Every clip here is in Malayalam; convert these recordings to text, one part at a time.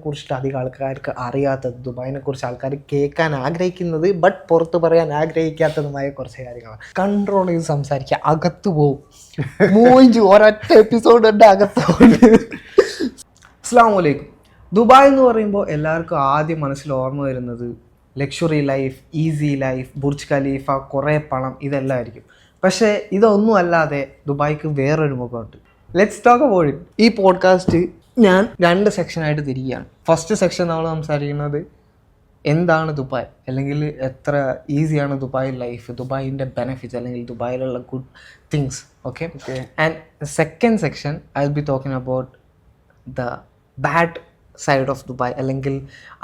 കുറിച്ചിട്ട് അധികം ആൾക്കാർക്ക് അറിയാത്തത്, ദുബായിനെ കുറിച്ച് ആൾക്കാർ കേൾക്കാൻ ആഗ്രഹിക്കുന്നത് ബട്ട് പുറത്ത് പറയാൻ ആഗ്രഹിക്കാത്തതുമായ കുറച്ച് കാര്യങ്ങളാണ്. കൺട്രോൾ ചെയ്ത് സംസാരിക്കുക, അകത്ത് പോവും. ഒരൊറ്റ എപ്പിസോഡ് ഉണ്ട് അകത്ത് പോകുന്നത്. അസ്സലാമു അലൈക്കും. ദുബായ് എന്ന് പറയുമ്പോൾ എല്ലാവർക്കും ആദ്യം മനസ്സിൽ ഓർമ്മ വരുന്നത് luxury life, easy life, Burj Khalifa, കുറേ പണം, ഇതെല്ലാം ആയിരിക്കും. പക്ഷേ ഇതൊന്നും അല്ലാതെ ദുബായ്ക്ക് വേറൊരു മുഖമുണ്ട്. Let's talk about it. ഈ പോഡ്കാസ്റ്റ് ഞാൻ 2 സെക്ഷനായിട്ട് തിരിക്കുകയാണ്. ഫസ്റ്റ് സെക്ഷൻ നമ്മൾ സംസാരിക്കുന്നത് എന്താണ് ദുബായ്, അല്ലെങ്കിൽ എത്ര ഈസിയാണ് ദുബായ് ലൈഫ്, ദുബായിൻ്റെ ബെനിഫിറ്റ്സ്, അല്ലെങ്കിൽ ദുബായിലുള്ള good things. Okay. And second section I will be talking about the bad side of Dubai, അല്ലെങ്കിൽ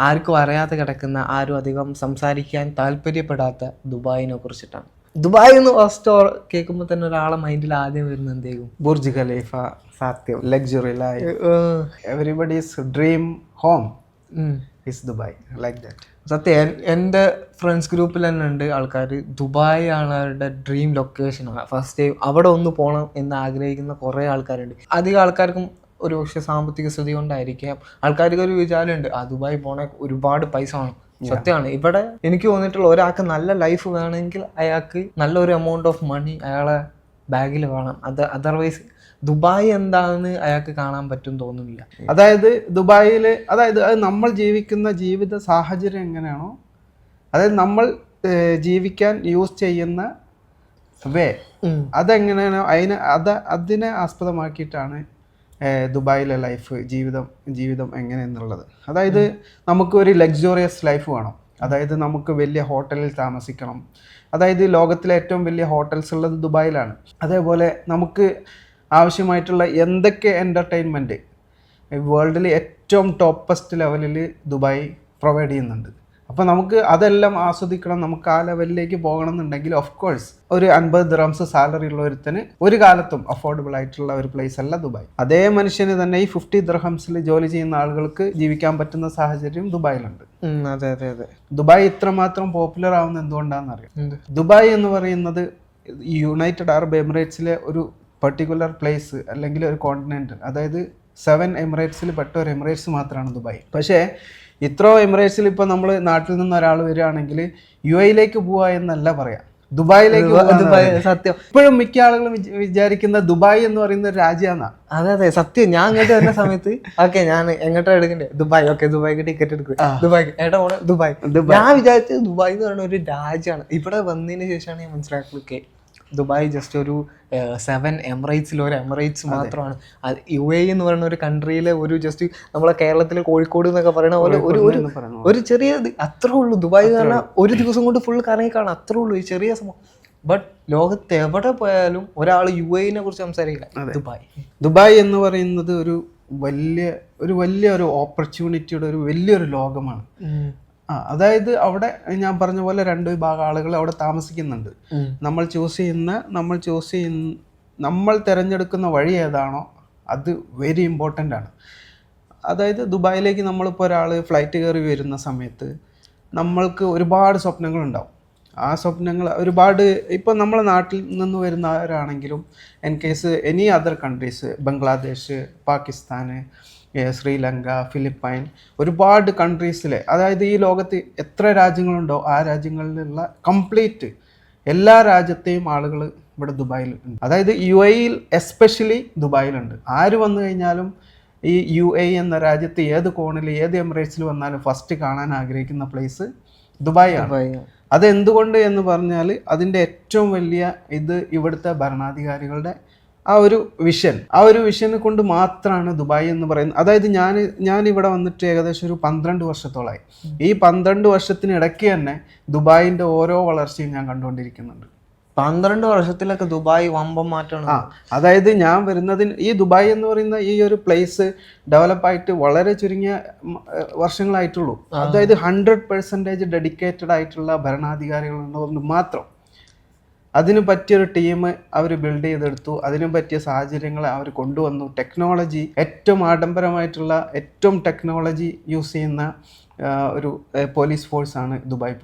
ആർക്കും അറിയാതെ കിടക്കുന്ന, ആരും അധികം സംസാരിക്കാൻ താല്പര്യപ്പെടാത്ത ദുബായിനെ കുറിച്ചിട്ടാണ്. ദുബായ് എന്ന് ഫസ്റ്റ് കേൾക്കുമ്പോൾ തന്നെ ഒരാളെ മൈൻഡിൽ ആദ്യം വരുന്നത് എന്തേക്കും? ബുർജ് ഖലീഫ, സത്യം, luxury life, everybody's dream home is Dubai, like that. സത്യം, എൻ്റെ ഫ്രണ്ട്സ് ഗ്രൂപ്പിൽ തന്നെ ഉണ്ട് ആൾക്കാർ ദുബായ് ആണ് അവരുടെ ഡ്രീം ലൊക്കേഷനാണ്. ഫസ്റ്റ് ടൈം അവിടെ ഒന്ന് പോകണം എന്ന് ആഗ്രഹിക്കുന്ന കുറേ ആൾക്കാരുണ്ട്. അധികം ആൾക്കാർക്കും ഒരു പക്ഷേ സാമ്പത്തിക സ്ഥിതി കൊണ്ടായിരിക്കാം ആൾക്കാർക്ക് ഒരു വിചാരമുണ്ട്, ദുബായ് പോണേ ഒരുപാട് പൈസ വേണം. സത്യമാണ്. ഇവിടെ എനിക്ക് തോന്നിയിട്ടുള്ള ഒരാൾക്ക് നല്ല ലൈഫ് വേണമെങ്കിൽ അയാൾക്ക് നല്ലൊരു എമൗണ്ട് ഓഫ് മണി അയാളെ ബാഗിൽ വേണം. അതർവൈസ് ദുബായ് എന്താണെന്ന് അയാൾക്ക് കാണാൻ പറ്റും തോന്നുന്നില്ല. അതായത് ദുബായിൽ, അതായത് അത് നമ്മൾ ജീവിക്കുന്ന ജീവിത സാഹചര്യം എങ്ങനെയാണോ, അതായത് നമ്മൾ ജീവിക്കാൻ യൂസ് ചെയ്യുന്ന വേ അതെങ്ങനെയാണോ അതിനെ ആസ്പദമാക്കിയിട്ടാണ് ദുബായിലെ ലൈഫ്, ജീവിതം എങ്ങനെയെന്നുള്ളത്. അതായത് നമുക്ക് ഒരു ലക്സൂറിയസ് ലൈഫ് വേണം. അതായത് നമുക്ക് വലിയ ഹോട്ടലിൽ താമസിക്കണം. അതായത് ലോകത്തിലെ ഏറ്റവും വലിയ ഹോട്ടൽസ് ഉള്ളത് ദുബായിലാണ്. അതേപോലെ നമുക്ക് ആവശ്യമായിട്ടുള്ള എന്തൊക്കെ എൻ്റർടൈൻമെൻറ്റ് വേൾഡിൽ ഏറ്റവും ടോപ്പസ്റ്റ് ലെവലിൽ ദുബായ് പ്രൊവൈഡ് ചെയ്യുന്നുണ്ട്. അപ്പോൾ നമുക്ക് അതെല്ലാം ആസ്വദിക്കണം, നമുക്ക് ആ ലെവലിലേക്ക് പോകണം എന്നുണ്ടെങ്കിൽ ഓഫ് കോഴ്സ് ഒരു 50 ദിർഹംസ് സാലറി ഉള്ള ഒരുത്തന് ഒരു കാലത്തും അഫോർഡബിൾ ആയിട്ടുള്ള ഒരു പ്ലേസ് അല്ല ദുബായ്. അതേ മനുഷ്യന് തന്നെ ഈ 50 ദിർഹംസിൽ ജോലി ചെയ്യുന്ന ആളുകൾക്ക് ജീവിക്കാൻ പറ്റുന്ന സാഹചര്യം ദുബായിലുണ്ട്. അതെ അതെ അതെ. ദുബായ് ഇത്രമാത്രം പോപ്പുലർ ആവുന്ന എന്തുകൊണ്ടാണെന്ന് അറിയാം. ദുബായ് എന്ന് പറയുന്നത് യുണൈറ്റഡ് അറബ് എമിറേറ്റ്സിലെ ഒരു പെർട്ടിക്കുലർ പ്ലേസ്, അല്ലെങ്കിൽ ഒരു കോണ്ടിനെന്റ്. അതായത് 7 എമിറേറ്റ്സിൽ പെട്ട ഒരു എമിറേറ്റ്സ് മാത്രമാണ് ദുബായ്. പക്ഷേ ഇത്രോ എമിറേറ്റ്സിൽ ഇപ്പോൾ നമ്മൾ നാട്ടിൽ നിന്ന് ഒരാൾ വരികയാണെങ്കിൽ UAE പോവുക എന്നല്ല പറയാം, ദുബായിലേക്ക്. സത്യം. ഇപ്പോഴും മിക്ക ആളുകളും വിചാരിക്കുന്ന ദുബായ് എന്ന് പറയുന്ന ഒരു രാജ്യമാണ്. അതെ അതെ സത്യം. ഞാൻ അങ്ങോട്ട് വരുന്ന സമയത്ത് ഓക്കെ ഞാൻ എങ്ങോട്ടാ എടുക്കണ്ടേ, ദുബായ്. ഓക്കെ, ദുബായിക്ക് ടിക്കറ്റ് എടുക്കുക, ദുബായ്ക്ക് ഏട്ടാ പോണേ ദുബായ്. ഞാൻ വിചാരിച്ചത് ദുബായ് എന്ന് പറയുന്ന ഒരു രാജ്യമാണ്. ഇവിടെ വന്നതിന് ശേഷമാണ് ഞാൻ മനസ്സിലാക്കുന്നത് ദുബായ് ജസ്റ്റ് ഒരു 7 എമിറേറ്റ്സിൽ ഒരു എമിറേറ്റ്സ് മാത്രമാണ്. UAE എന്ന് പറയുന്ന ഒരു കൺട്രിയിലെ ഒരു ജസ്റ്റ് നമ്മളെ കേരളത്തിലെ കോഴിക്കോട് എന്നൊക്കെ പറയുന്ന പോലെ ഒരു ചെറിയ അത്രേ ഉള്ളൂ. ദുബായ് എന്ന് പറഞ്ഞാൽ ഒരു ദിവസം കൊണ്ട് ഫുൾ കറങ്ങി കാണാം, അത്രേ ഉള്ളൂ ഈ ചെറിയ സംഭവം. ബട്ട് ലോകത്ത് എവിടെ പോയാലും ഒരാൾ UAE കുറിച്ച് സംസാരിക്കില്ല. ദുബായ് എന്ന് പറയുന്നത് ഒരു വലിയ ഓപ്പർച്യൂണിറ്റിയുടെ ഒരു വലിയൊരു ലോകമാണ്. അതായത് അവിടെ ഞാൻ പറഞ്ഞ പോലെ 2 വിഭാഗം ആളുകൾ അവിടെ താമസിക്കുന്നുണ്ട്. നമ്മൾ തിരഞ്ഞെടുക്കുന്ന വഴി ഏതാണോ അത് വെരി ഇമ്പോർട്ടൻ്റ് ആണ്. അതായത് ദുബായിലേക്ക് നമ്മളിപ്പോൾ ഒരാൾ ഫ്ലൈറ്റ് കയറി വരുന്ന സമയത്ത് നമ്മൾക്ക് ഒരുപാട് സ്വപ്നങ്ങളുണ്ടാവും. ആ സ്വപ്നങ്ങൾ ഒരുപാട്, ഇപ്പോൾ നമ്മളെ നാട്ടിൽ നിന്ന് വരുന്നവരാണെങ്കിലും in case any other countries, Bangladesh, Pakistan, Sri Lanka, Philippine, ഒരുപാട് കൺട്രീസിലെ, അതായത് ഈ ലോകത്ത് എത്ര രാജ്യങ്ങളുണ്ടോ ആ രാജ്യങ്ങളിലുള്ള കംപ്ലീറ്റ് എല്ലാ രാജ്യത്തെയും ആളുകൾ ഇവിടെ ദുബായിലുണ്ട്. അതായത് UAE എസ്പെഷ്യലി ദുബായിലുണ്ട്. ആര് വന്നു കഴിഞ്ഞാലും ഈ UAE എന്ന രാജ്യത്ത് ഏത് കോണിൽ ഏത് എമിറേറ്റ്സിൽ വന്നാലും ഫസ്റ്റ് കാണാൻ ആഗ്രഹിക്കുന്ന പ്ലേസ് ദുബായ് ആണ്. അതെന്തുകൊണ്ട് എന്ന് പറഞ്ഞാൽ അതിൻ്റെ ഏറ്റവും വലിയ ഇവിടുത്തെ ഭരണാധികാരികളുടെ ആ ഒരു വിഷനെ കൊണ്ട് മാത്രമാണ് ദുബായ് എന്ന് പറയുന്നത്. അതായത് ഞാൻ ഇവിടെ വന്നിട്ട് ഏകദേശം ഒരു 12 വർഷത്തോളമായി. ഈ 12 വർഷത്തിനിടയ്ക്ക് തന്നെ ദുബായിൻ്റെ ഓരോ വളർച്ചയും ഞാൻ കണ്ടുകൊണ്ടിരിക്കുന്നുണ്ട്. 12 വർഷത്തിലൊക്കെ ദുബായ് വമ്പം മാറ്റമാണ്. അതായത് ഞാൻ വരുന്നതിന് ഈ ദുബായ് എന്ന് പറയുന്ന ഈ ഒരു പ്ലേസ് ഡെവലപ്പായിട്ട് വളരെ ചുരുങ്ങിയ വർഷങ്ങളായിട്ടുള്ളൂ. അതായത് 100% ഡെഡിക്കേറ്റഡ് ആയിട്ടുള്ള ഭരണാധികാരികളുണ്ട് മാത്രം. അതിന് പറ്റിയൊരു ടീം അവർ ബിൽഡ് ചെയ്തെടുത്തു, അതിനു പറ്റിയ സാഹചര്യങ്ങൾ അവർ കൊണ്ടുവന്നു. ടെക്നോളജി, ഏറ്റവും ആഡംബരമായിട്ടുള്ള ഏറ്റവും ടെക്നോളജി യൂസ് ചെയ്യുന്ന ഒരു പോലീസ് ഫോഴ്സാണ് ദുബായ്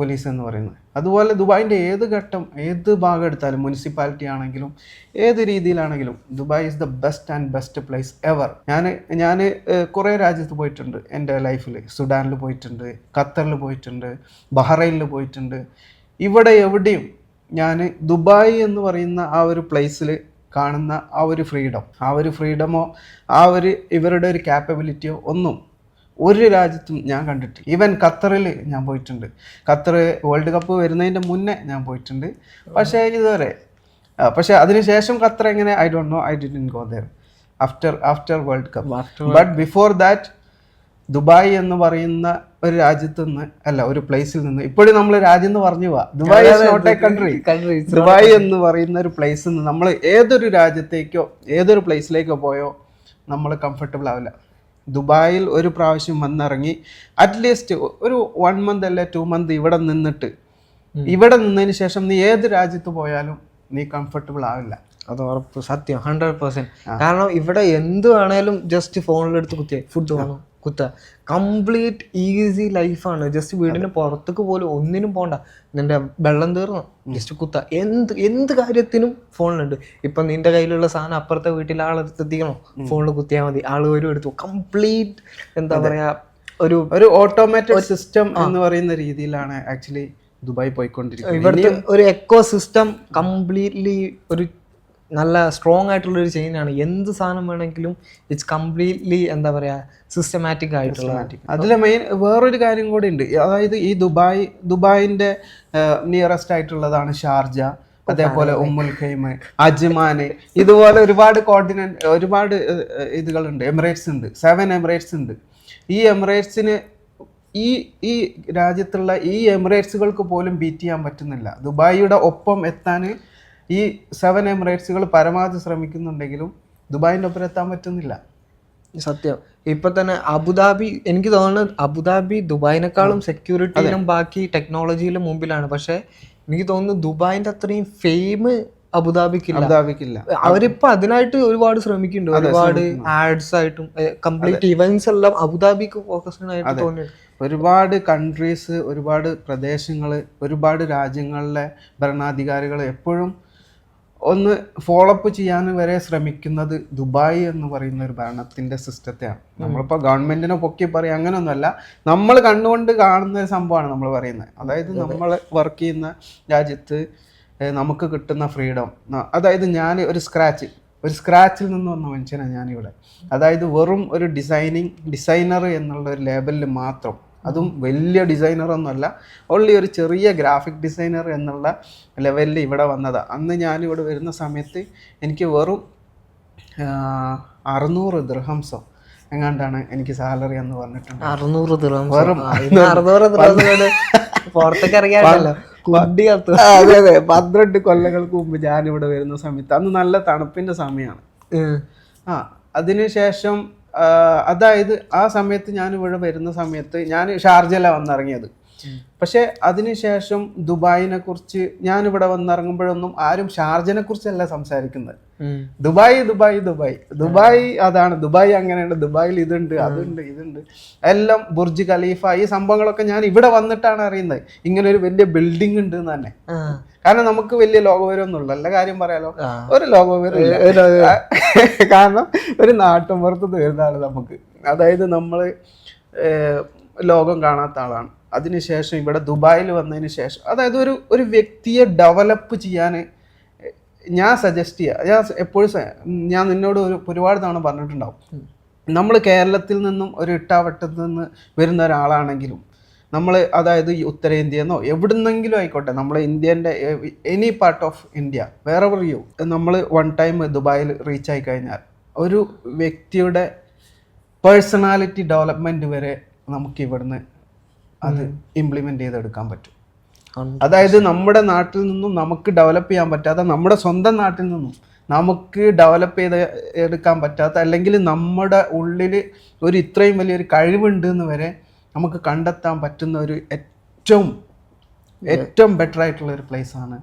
പോലീസ് എന്ന് പറയുന്നത്. അതുപോലെ ദുബായിൻ്റെ ഏത് ഘട്ടം, ഏത് ഭാഗം എടുത്താലും, മുനിസിപ്പാലിറ്റി ആണെങ്കിലും ഏത് രീതിയിലാണെങ്കിലും, Dubai is the best and best place ever. ഞാൻ കുറേ രാജ്യത്ത് പോയിട്ടുണ്ട് എൻ്റെ ലൈഫിൽ. സുഡാനിൽ പോയിട്ടുണ്ട്, ഖത്തറിൽ പോയിട്ടുണ്ട്, ബഹ്റൈനിൽ പോയിട്ടുണ്ട്. ഇവിടെ എവിടെയും ഞാൻ ദുബായ് എന്ന് പറയുന്ന ആ ഒരു പ്ലേസിൽ കാണുന്ന ആ ഒരു ഫ്രീഡമോ ഇവരുടെ ഒരു ക്യാപ്പബിലിറ്റിയോ ഒന്നും ഒരു രാജ്യത്തും ഞാൻ കണ്ടിട്ടില്ല. ഈവൻ ഖത്തറിൽ ഞാൻ പോയിട്ടുണ്ട്. ഖത്തർ വേൾഡ് കപ്പ് വരുന്നതിൻ്റെ മുന്നേ ഞാൻ പോയിട്ടുണ്ട്. പക്ഷേ ഇതുവരെ അതിനുശേഷം ഖത്തർ എങ്ങനെ I don't know, I didn't go there after world cup. But before that Dubai എന്ന് പറയുന്ന ഒരു രാജ്യത്ത് നിന്ന് ഒരു പ്ലേസിൽ നിന്ന്, ഇപ്പോഴും നമ്മൾ രാജ്യം എന്ന് പറഞ്ഞു പോവാ, Dubai is not a country. Dubai എന്ന് പറയുന്ന ഒരു പ്ലേസിൽ നിന്ന് നമ്മൾ ഏതൊരു രാജ്യത്തേക്കോ ഏതൊരു പ്ലേസിലേക്കോ പോയോ നമ്മൾ കംഫർട്ടബിൾ ആവില്ല. ദുബായിൽ ഒരു പ്രാവശ്യം വന്നിറങ്ങി അറ്റ്ലീസ്റ്റ് ഒരു 1 month അല്ലെ 2 month ഇവിടെ നിന്നതിന് ശേഷം നീ ഏത് രാജ്യത്ത് പോയാലും നീ കംഫർട്ടബിൾ ആവില്ല. അത് ഉറപ്പ്, സത്യം, 100%. കാരണം ഇവിടെ എന്ത് വേണേലും ജസ്റ്റ് ഫോണിലെടുത്ത് കുത്തിയായി ഫുഡ് വേണം കുത്ത, കംപ്ലീറ്റ് ഈസി ലൈഫാണ്. ജസ്റ്റ് വീടിന് പുറത്തേക്ക് പോലും ഒന്നിനും പോണ്ട, നിന്റെ വെള്ളം തീർന്നു ജസ്റ്റ് കുത്ത, എന്ത് കാര്യത്തിനും ഫോണിലുണ്ട്. ഇപ്പൊ നിന്റെ കയ്യിലുള്ള സാധനം അപ്പുറത്തെ വീട്ടിലെ ആളെത്തിക്കണോ, ഫോണിൽ കുത്തിയാൽ മതി, ആൾ വരും എടുത്തു. കംപ്ലീറ്റ് എന്താ പറയാ, ഒരു ഓട്ടോമാറ്റഡ് സിസ്റ്റം എന്ന് പറയുന്ന രീതിയിലാണ് ആക്ച്വലി ദുബായ് പോയിക്കൊണ്ടിരിക്കുന്നത്. ഇവിടുത്തെ ഒരു എക്കോ സിസ്റ്റം കംപ്ലീറ്റ്ലി ഒരു നല്ല സ്ട്രോങ് ആയിട്ടുള്ള ഒരു ചെയിനാണ്. എന്ത് സാധനം വേണമെങ്കിലും ഇറ്റ്സ് കംപ്ലീറ്റ്ലി എന്താ പറയാ സിസ്റ്റമാറ്റിക് ആയിട്ടുള്ള. അതിലെ മെയിൻ വേറൊരു കാര്യം കൂടി ഉണ്ട്. അതായത് ഈ ദുബായിന്റെ നിയറസ്റ്റ് ആയിട്ടുള്ളതാണ് ഷാർജ, അതേപോലെ ഉമ്മുൽ ഖൈം, അജ്മാൻ, ഇതുപോലെ ഒരുപാട് ഇതുകളുണ്ട്. എമിറേറ്റ്സ് ഉണ്ട്, 7 എമിറേറ്റ്സ് ഉണ്ട്. ഈ എമിറേറ്റ്സിന് ഈ രാജ്യത്തുള്ള ഈ എമിറേറ്റ്സുകൾക്ക് പോലും ബീറ്റ് ചെയ്യാൻ പറ്റുന്നില്ല. ദുബായിയുടെ ഒപ്പം എത്താൻ ഈ 7 എമിറേറ്റ്സുകൾ പരമാവധി ശ്രമിക്കുന്നുണ്ടെങ്കിലും ദുബായിൻ്റെ ഒപ്പം എത്താൻ പറ്റുന്നില്ല. സത്യം. ഇപ്പൊ തന്നെ അബുദാബി, എനിക്ക് തോന്നുന്നത് അബുദാബി ദുബായിനെക്കാളും സെക്യൂരിറ്റിയിലും ബാക്കി ടെക്നോളജിയിലും മുമ്പിലാണ്. പക്ഷെ എനിക്ക് തോന്നുന്നു ദുബായിന്റെ അത്രയും ഫെയിം അബുദാബിക്കില്ല. അവരിപ്പോ അതിനായിട്ട് ഒരുപാട് ശ്രമിക്കുന്നുണ്ട്. ഒരുപാട് ആഡ്സ് ആയിട്ടും കംപ്ലീറ്റ് ഇവന്റ്സ് എല്ലാം അബുദാബിക്ക് ഫോക്കസ്ഡ് ആയിട്ട് തോന്നിയിട്ടുണ്ട്. ഒരുപാട് കൺട്രീസ്, ഒരുപാട് പ്രദേശങ്ങൾ, ഒരുപാട് രാജ്യങ്ങളിലെ ഭരണാധികാരികൾ എപ്പോഴും ഒന്ന് ഫോളോ അപ്പ് ചെയ്യാൻ വരെ ശ്രമിക്കുന്നത് ദുബായ് എന്ന് പറയുന്ന ഒരു ഭരണത്തിന്റെ സിസ്റ്റത്തെയാണ്. നമ്മളിപ്പോൾ ഗവൺമെന്റിനെ പൊക്കി പറയും അങ്ങനെയൊന്നുമല്ല, നമ്മൾ കണ്ണുകൊണ്ട് കാണുന്ന ഒരു സംഭവമാണ് നമ്മൾ പറയുന്നത്. അതായത് നമ്മൾ വർക്ക് ചെയ്യുന്ന രാജ്യത്ത് നമുക്ക് കിട്ടുന്ന ഫ്രീഡം, അതായത് ഞാൻ ഒരു സ്ക്രാച്ചിൽ നിന്ന് വന്ന മനുഷ്യനാണ് ഞാനിവിടെ. അതായത് വെറും ഒരു ഡിസൈനർ എന്നുള്ള ഒരു ലേബലിൽ മാത്രം, അതും വലിയ ഡിസൈനറൊന്നുമല്ല, ഓൺലി ഒരു ചെറിയ ഗ്രാഫിക് ഡിസൈനർ എന്നുള്ള ലെവലിൽ ഇവിടെ വന്നതാണ്. അന്ന് ഞാനിവിടെ വരുന്ന സമയത്ത് എനിക്ക് വെറും 600 ദിർഹംസോ എങ്ങാണ്ടാണ് എനിക്ക് സാലറി എന്ന് പറഞ്ഞിട്ടുണ്ട്. 600 ദിർഹംസ്, വെറും 600 ദിർഹംസ് പുറത്തേക്ക് ഇറങ്ങിയാലോ. അതെ 12 കൊല്ലങ്ങൾക്ക് മുമ്പ് ഞാനിവിടെ വരുന്ന സമയത്ത്, അന്ന് നല്ല തണുപ്പിന്റെ സമയമാണ്. അതിനുശേഷം അതായത് ആ സമയത്ത് ഞാൻ ഇവിടെ വരുന്ന സമയത്ത് ഞാൻ ഷാർജയിലാണ് വന്നിറങ്ങിയത്. പക്ഷെ അതിനുശേഷം ദുബായിനെ കുറിച്ച് ഞാനിവിടെ വന്നിറങ്ങുമ്പോഴൊന്നും ആരും ഷാർജനെ കുറിച്ചല്ല സംസാരിക്കുന്നത്. ദുബായ് അതാണ്, ദുബായ് അങ്ങനെയുണ്ട്, ദുബായിൽ ഇതുണ്ട്, അതുണ്ട്, ഇതുണ്ട്, എല്ലാം ബുർജ് ഖലീഫ, ഈ സംഭവങ്ങളൊക്കെ ഞാൻ ഇവിടെ വന്നിട്ടാണ് അറിയുന്നത്. ഇങ്ങനെ ഒരു വലിയ ബിൽഡിംഗ് ഉണ്ട് എന്ന് തന്നെ. കാരണം നമുക്ക് വലിയ ലോകവിവരമൊന്നുമില്ല, എല്ലാ കാര്യം പറയാലോ, ഒരു ലോകവിവരം. കാരണം ഒരു നാട്ടുമ്പുറത്ത് വരുന്നതാണ് നമുക്ക്. അതായത് നമ്മൾ ലോകം കാണാത്ത ആളാണ്. അതിനുശേഷം ഇവിടെ ദുബായിൽ വന്നതിന് ശേഷം, അതായത് ഒരു വ്യക്തിയെ ഡെവലപ്പ് ചെയ്യാൻ ഞാൻ സജസ്റ്റ് ചെയ്യുക, ഞാൻ നിന്നോട് ഒരുപാട് തവണ പറഞ്ഞിട്ടുണ്ടാവും, നമ്മൾ കേരളത്തിൽ നിന്നും ഒരു ഇട്ടാവട്ടത്തിൽ നിന്ന് വരുന്ന ഒരാളാണെങ്കിലും നമ്മൾ, അതായത് ഉത്തരേന്ത്യയെന്നോ എവിടുന്നെങ്കിലും ആയിക്കോട്ടെ, നമ്മൾ ഇന്ത്യൻ്റെ എനി പാർട്ട് ഓഫ് ഇന്ത്യ, വേറെ യു, നമ്മൾ 1 ടൈം ദുബായിൽ റീച്ച് ആയി കഴിഞ്ഞാൽ ഒരു വ്യക്തിയുടെ പേഴ്സണാലിറ്റി ഡെവലപ്മെൻറ്റ് വരെ നമുക്ക് ഇവിടുന്ന് അത് ഇംപ്ലിമെൻ്റ് ചെയ്തെടുക്കാൻ പറ്റും. അതായത് നമ്മുടെ നാട്ടിൽ നിന്നും നമുക്ക് ഡെവലപ്പ് ചെയ്യാൻ പറ്റാത്ത, നമ്മുടെ സ്വന്തം നാട്ടിൽ നിന്നും നമുക്ക് ഡെവലപ്പ് ചെയ്ത് എടുക്കാൻ പറ്റാത്ത, അല്ലെങ്കിൽ നമ്മുടെ ഉള്ളിൽ ഒരു ഇത്രയും വലിയൊരു കഴിവുണ്ട് എന്ന് വരെ നമുക്ക് കണ്ടെത്താൻ പറ്റുന്ന ഒരു ഏറ്റവും ബെറ്റർ ആയിട്ടുള്ള ഒരു പ്ലേസ് ആണ്